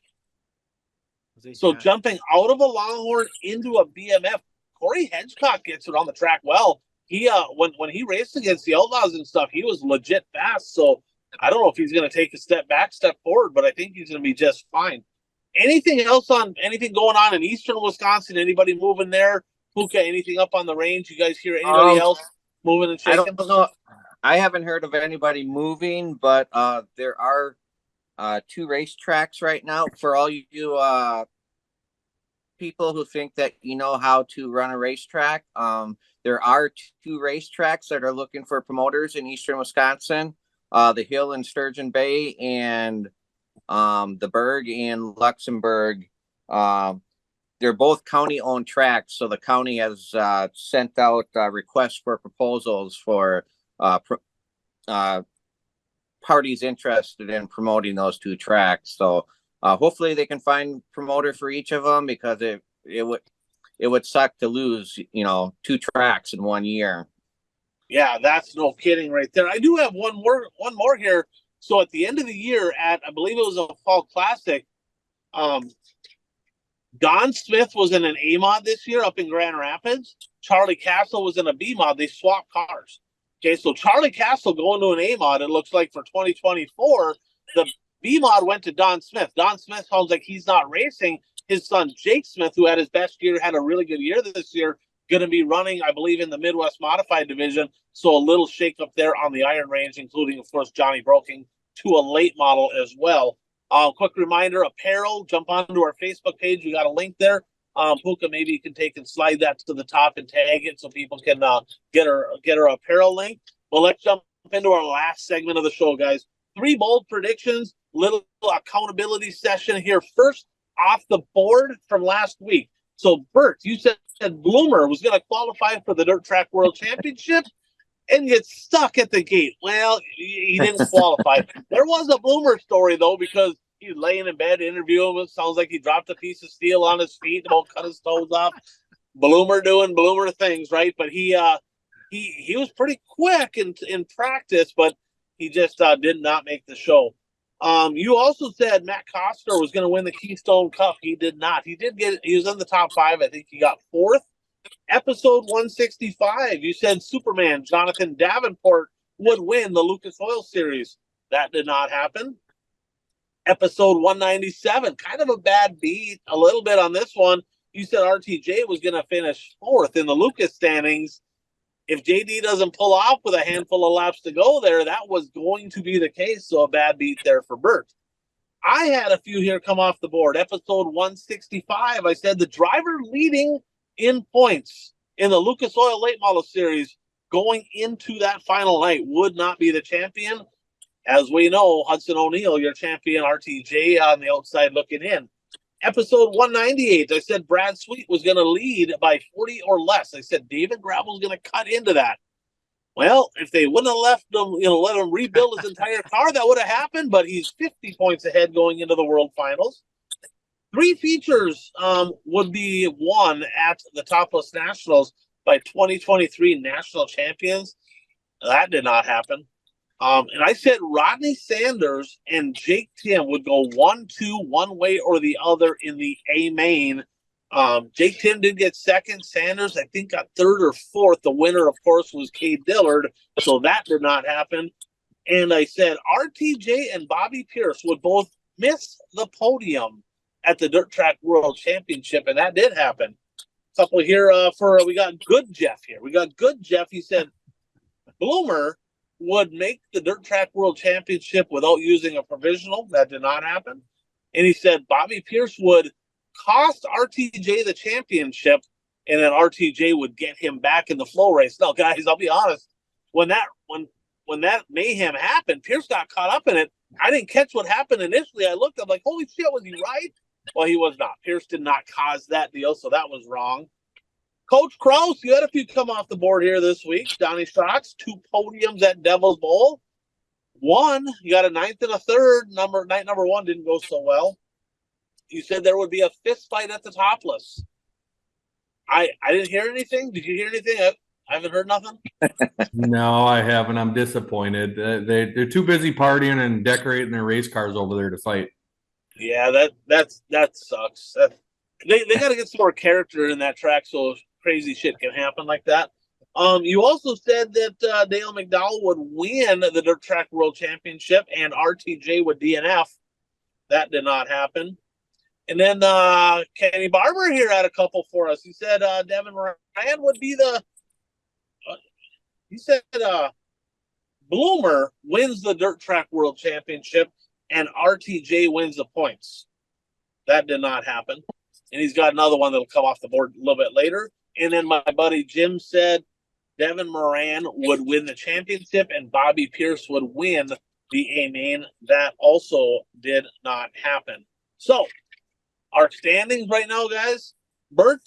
So jumping out of a Longhorn into a BMF, Corey Hedgecock gets it on the track well. He when he raced against the Outlaws and stuff, he was legit fast. So I don't know if he's going to take a step back, step forward, but I think he's going to be just fine. Anything going on in eastern Wisconsin? Anybody moving there? Puka, anything up on the range? You guys hear anybody else moving and shaking? I don't know. I haven't heard of anybody moving, but there are 2 racetracks right now for all you people who think that you know how to run a racetrack. There are 2 racetracks that are looking for promoters in eastern Wisconsin, the Hill in Sturgeon Bay and the Berg in Luxembourg. They're both county-owned tracks, so the county has sent out requests for proposals for parties interested in promoting those two tracks. So hopefully they can find promoter for each of them, because it would suck to lose, you know, two tracks in 1 year. Yeah, that's no kidding right there. I do have one more here. So at the end of the year, at I believe it was a Fall Classic, Don Smith was in an A mod this year up in Grand Rapids. Charlie Castle was in a B mod. They swapped cars. Okay, so Charlie Castle going to an A mod, it looks like for 2024. The B mod went to Don Smith. Don Smith sounds like he's not racing. His son, Jake Smith, who had his best year, had a really good year this year, going to be running, I believe, in the Midwest Modified Division. So a little shake up there on the Iron Range, including, of course, Johnny Broking to a late model as well. Quick reminder, apparel, jump onto our Facebook page. We got a link there. Puka, maybe you can take and slide that to the top and tag it so people can get her apparel link. Well, let's jump into our last segment of the show, guys. 3 bold predictions, little accountability session here. First off the board from last week. So, Bert, you said Bloomer was going to qualify for the Dirt Track World Championship and get stuck at the gate. Well, he didn't qualify. There was a Bloomer story, though, because he's laying in bed interviewing him. It sounds like he dropped a piece of steel on his feet and about cut his toes off. Bloomer doing Bloomer things, right? But he was pretty quick in practice, but he just did not make the show. You also said Matt Costner was going to win the Keystone Cup. He did not. He was in the top 5. I think he got 4th. Episode 165, you said Superman Jonathan Davenport would win the Lucas Oil Series. That did not happen. Episode 197, kind of a bad beat a little bit on this one. You said RTJ was going to finish 4th in the Lucas standings. If JD doesn't pull off with a handful of laps to go there, that was going to be the case. So a bad beat there for Bert. I had a few here come off the board. Episode 165, I said the driver leading in points in the Lucas Oil Late Model Series going into that final night would not be the champion. As we know, Hudson O'Neal, your champion, RTJ on the outside looking in. Episode 198, I said Brad Sweet was going to lead by 40 or less. I said David Gravel's going to cut into that. Well, if they wouldn't have left him, let him rebuild his entire car, that would have happened, but he's 50 points ahead going into the World Finals. 3 features would be won at the Topless Nationals by 2023 national champions. That did not happen. And I said Rodney Sanders and Jake Tim would go 1-2 one way or the other in the A main. Jake Tim did get 2nd. Sanders, I think, got 3rd or 4th. The winner, of course, was Cade Dillard. So that did not happen. And I said RTJ and Bobby Pierce would both miss the podium at the Dirt Track World Championship. And that did happen. A couple here we got Good Jeff here. We got Good Jeff. He said Bloomer would make the Dirt Track World Championship without using a provisional. That did not happen. And he said Bobby Pierce would cost RTJ the championship, and then RTJ would get him back in the flow race. Now, guys, I'll be honest. When that mayhem happened, Pierce got caught up in it. I didn't catch what happened initially. I looked, I'm like, holy shit, was he right? Well, he was not. Pierce did not cause that deal, so that was wrong. Coach Krause, you had a few come off the board here this week. Donnie Stocks, 2 podiums at Devil's Bowl. 1, you got a 9th and a 3rd. Night number 1 didn't go so well. You said there would be a fist fight at the Topless. I didn't hear anything. Did you hear anything? I haven't heard nothing. No, I haven't. I'm disappointed. They're too busy partying and decorating their race cars over there to fight. Yeah, that sucks. They got to get some more character in that track so crazy shit can happen like that. You also said that Dale McDowell would win the Dirt Track World Championship and RTJ would DNF. That did not happen. And then Kenny Barber here had a couple for us. He said Devin Moran would be he said Bloomer wins the Dirt Track World Championship and RTJ wins the points. That did not happen. And he's got another one that'll come off the board a little bit later. And then my buddy Jim said Devin Moran would win the championship and Bobby Pierce would win the A-Main. That also did not happen. So, our standings right now, guys. Bert,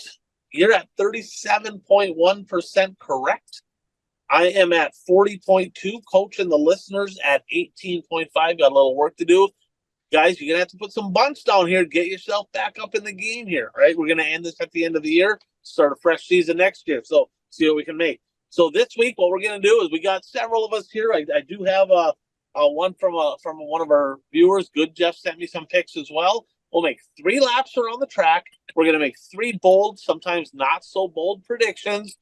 you're at 37.1% correct. I am at 40.2, Coach and the listeners at 18.5. Got a little work to do. Guys, you're going to have to put some bunts down here. Get yourself back up in the game here, right? We're going to end this at the end of the year, start a fresh season next year. So see what we can make. So this week, what we're going to do is we got several of us here. I do have a one from one of our viewers. Good Jeff sent me some picks as well. We'll make 3 laps around the track. We're going to make 3 bold, sometimes not so bold predictions,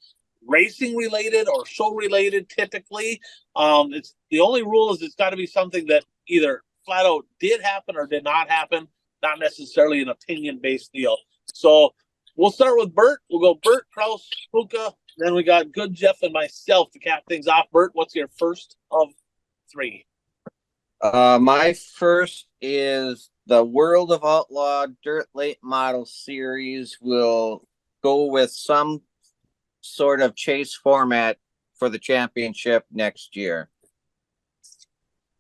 racing related or show related. Typically, it's the only rule is it's got to be something that either flat out did happen or did not happen, not necessarily an opinion based deal. So we'll start with Bert. We'll go Bert, Kraus, Puka. Then we got Good Jeff and myself to cap things off. Bert, what's your first of 3? My first is the World of Outlaw Dirt Late Model Series will go with some sort of chase format for the championship next year.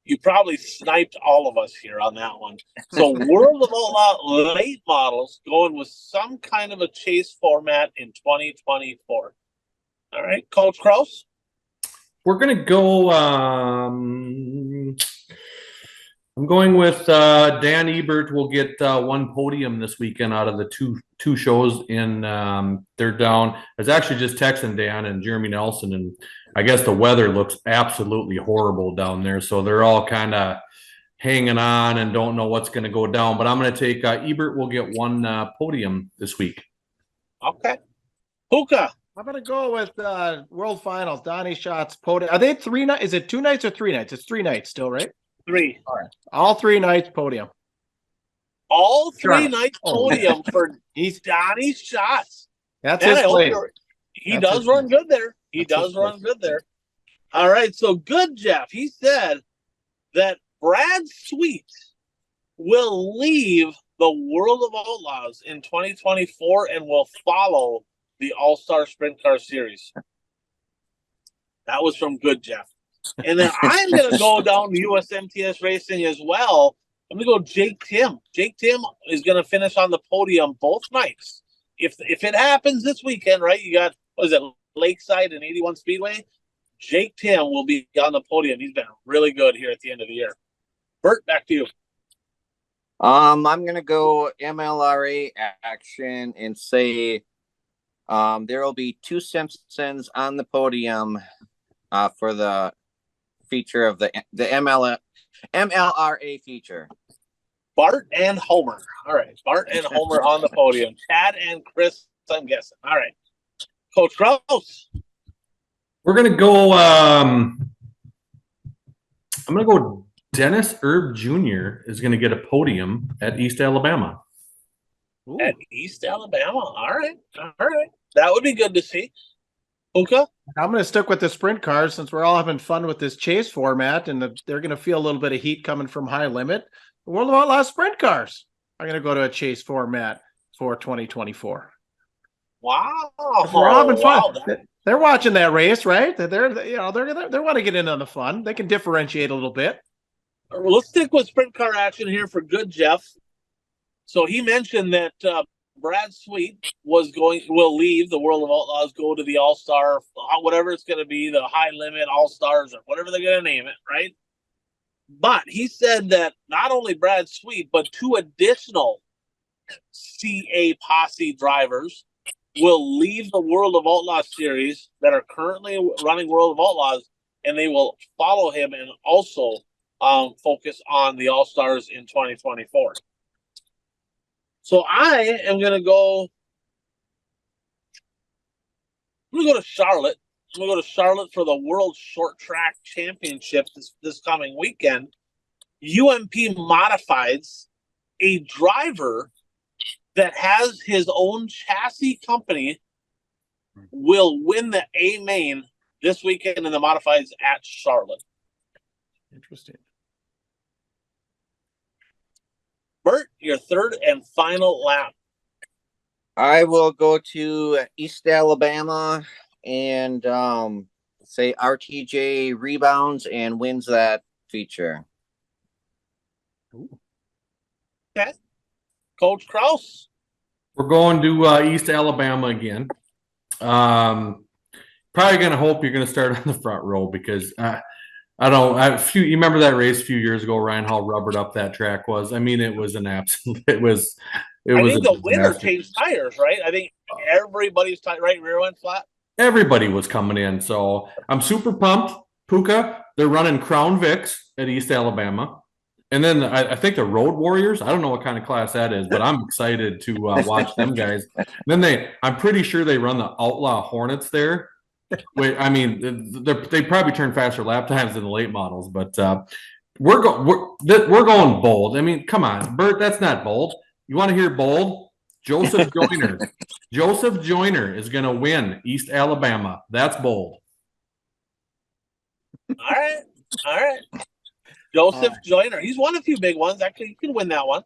You probably sniped all of us here on that one. So World of Outlaw late models going with some kind of a chase format in 2024. All right, Coach Kraus? We're going to go, I'm going with Dan Ebert will get 1 podium this weekend out of the two shows in they're down. I was actually just texting Dan and Jeremy Nelson, and I guess the weather looks absolutely horrible down there. So they're all kind of hanging on and don't know what's going to go down. But I'm going to take Ebert will get 1 podium this week. Okay. Puka? I'm going to go with World Finals, Donnie Schatz podium. Are they 3 nights? Is it 2 nights or 3 nights? It's 3 nights still, right? 3. All right. All 3 nights podium. All 3 nights podium for Donnie Schatz. That's his play. He does run good there. He does run good there. All right, so Good Jeff, he said that Brad Sweet will leave the World of Outlaws in 2024 and will follow the All-Star Sprint Car Series. That was from Good Jeff. And then I'm going to go down to USMTS Racing as well. I'm going to go Jake Tim. Jake Tim is going to finish on the podium both nights. If it happens this weekend, right, you got, what is it, Lakeside and 81 Speedway? Jake Tim will be on the podium. He's been really good here at the end of the year. Bert, back to you. I'm going to go MLRA action and say there will be 2 Simpsons on the podium for the feature of the MLRA feature. Bart and Homer. All right. Bart and Homer on the podium. Chad and Chris, I'm guessing. All right. Coach Kraus. We're going to go, I'm going to go Dennis Erb Jr. is going to get a podium at East Alabama. Ooh. At East Alabama. All right. All right. That would be good to see. Puka? I'm going to stick with the sprint cars since we're all having fun with this chase format, and they're going to feel a little bit of heat coming from high limit. The World of Outlaw sprint cars are going to go to a chase format for 2024. Wow. We're all having fun. Wow. They're watching that race, right? They want to get in on the fun. They can differentiate a little bit. Let's stick with sprint car action here for Good Jeff. So he mentioned that Brad Sweet will leave the World of Outlaws, go to the All-Star, whatever it's going to be, the high limit All-Stars or whatever they're going to name it, right? But he said that not only Brad Sweet, but 2 additional CA Posse drivers will leave the World of Outlaws series that are currently running World of Outlaws, and they will follow him and also focus on the All-Stars in 2024. So I am going to go to Charlotte. I'm going to go to Charlotte for the World Short Track Championship this coming weekend. UMP Modifieds, a driver that has his own chassis company, will win the A main this weekend in the Modifieds at Charlotte. Interesting. Bert, your third and final lap. I will go to East Alabama and say RTJ rebounds and wins that feature. Ooh. Okay. Coach Kraus. We're going to East Alabama again. probably going to hope you're going to start on the front row because I don't. You remember that race a few years ago, Ryan? How rubbered up that track was. I mean, it was an absolute. It was. I A think the winner disaster. changed tires, right? I think everybody's right rear went flat. Everybody was coming in, so I'm super pumped. Puka, they're running Crown Vics at East Alabama, and then I think the Road Warriors. I don't know what kind of class that is, but I'm excited to watch them guys. Then I'm pretty sure they run the Outlaw Hornets there. Wait, I mean, they probably turn faster lap times than the late models, but we're going bold. I mean, come on, Bert, that's not bold. You want to hear bold? Joseph Joyner. Joseph Joyner is going to win East Alabama. That's bold. All right. Joseph Joyner. He's won a few big ones. Actually, he can win that one.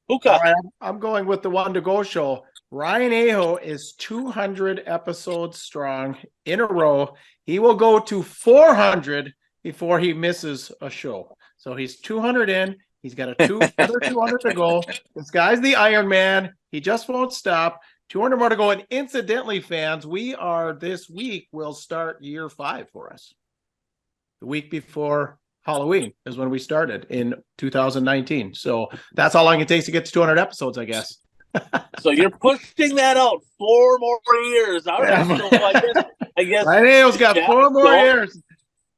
Puka. All right, I'm going with the One to Go show. Ryan Aho is 200 episodes strong in a row. He will go to 400 before he misses a show. So he's 200 in. He's got another 200 to go. This guy's the Iron Man. He just won't stop. 200 more to go. And incidentally, fans, this week will start year 5 for us. The week before Halloween is when we started in 2019. So that's how long it takes to get to 200 episodes, I guess. So you're pushing that out 4 more years. All right. So I guess Ryan Aho's got 4 more years.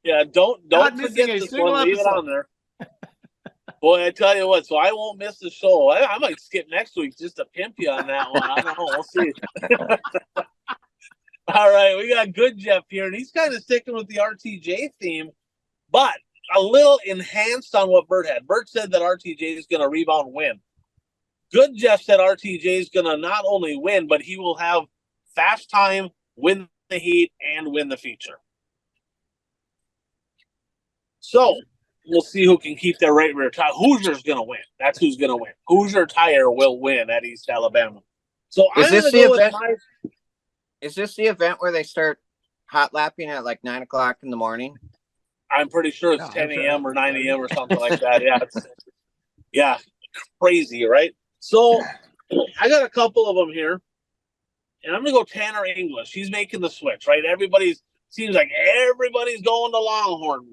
Yeah, don't forget this one. Leave it on there. Boy, I tell you what, so I won't miss the show. I might skip next week just to pimp you on that one. I don't know. We'll see. All right, we got Good Jeff here, and he's kind of sticking with the RTJ theme, but a little enhanced on what Bert had. Bert said that RTJ is going to rebound win. Good Jeff said RTJ is going to not only win, but he will have fast time, win the heat, and win the feature. So we'll see who can keep their right rear tire. Hoosier's going to win. That's who's going to win. Hoosier Tire will win at East Alabama. So Is this the event where they start hot lapping at like 9 o'clock in the morning? I'm pretty sure it's 10 a.m. or 9 a.m. or something like that. Yeah, crazy, right? So I got a couple of them here, and I'm going to go Tanner English. He's making the switch, right? Seems like everybody's going to Longhorn.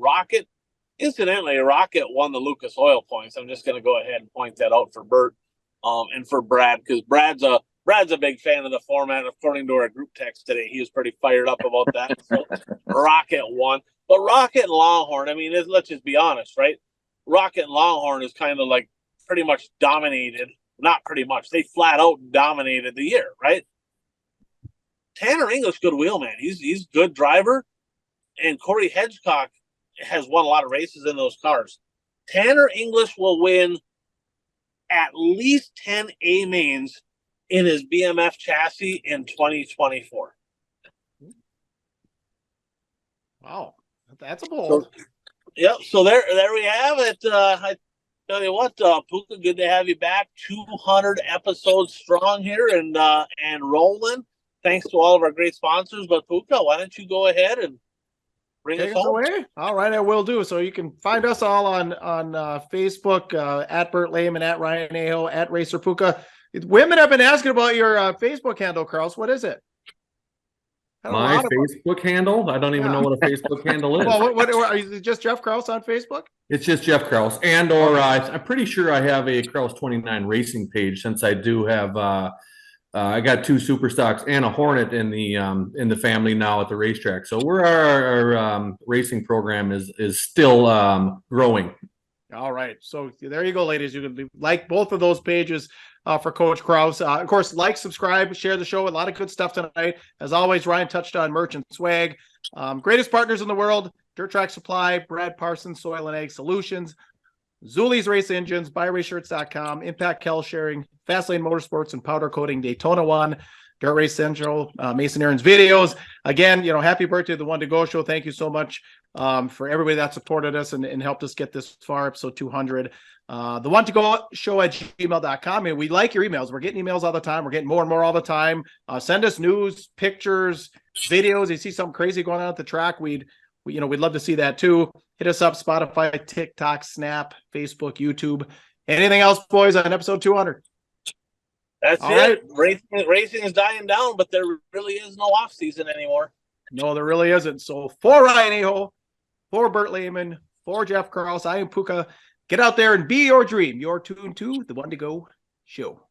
Incidentally, Rocket won the Lucas Oil points. I'm just going to go ahead and point that out for Bert and for Brad, because Brad's a big fan of the format. According to our group text today, he was pretty fired up about that. So Rocket won. But Rocket and Longhorn, I mean, let's just be honest, right? Rocket and Longhorn is kind of like pretty much dominated. Not pretty much. They flat out dominated the year, right? Tanner English, good wheel man. He's good driver. And Corey Hedgecock has won a lot of races in those cars. Tanner English will win at least 10 A-mains in his BMF chassis in 2024. Wow, that's a bold. So there we have it. I tell you what, Puka, good to have you back. 200 episodes strong here and rolling. Thanks to all of our great sponsors. But Puka, why don't you go ahead and bring us away? All right, I will do. So you can find us all on Facebook at Bert Lehman, at Ryan Aho, at Racer Puka. Women have been asking about your Facebook handle, Kraus. What is it? My Facebook handle? I don't even know what a Facebook handle is. Well, what are you just Jeff Kraus on Facebook? It's just Jeff Kraus, and or I'm pretty sure I have a Kraus 29 racing page, since I do have. I got 2 super stocks and a Hornet in the family now at the racetrack. So our racing program is still growing. All right, so there you go, ladies. You can like both of those pages for Coach Kraus. Of course, like, subscribe, share the show. A lot of good stuff tonight. As always, Ryan touched on merch and swag. Greatest partners in the world: Dirt Track Supply, Brad Parsons Soil and Ag Solutions, Zuli's Race Engines, BuyRaceShirts.com, Impact Cal Sharing, Fastlane Motorsports and Powder Coating, Daytona One, Dirt Race Central, Mason Aaron's Videos. Again, happy birthday to the One to Go show. Thank you so much for everybody that supported us and helped us get this far, episode 200. The One to Go show at gmail.com. And we like your emails. We're getting emails all the time. We're getting more and more all the time. Send us news, pictures, videos. You see something crazy going on at the track, we'd love to see that too. Hit us up, Spotify, TikTok, Snap, Facebook, YouTube. Anything else, boys, on episode 200? That's all it. Right. Racing is dying down, but there really is no off season anymore. No, there really isn't. So for Ryan Aho, for Bert Lehman, for Jeff Krause, I am Puka. Get out there and be your dream. You're tuned to the One to Go show.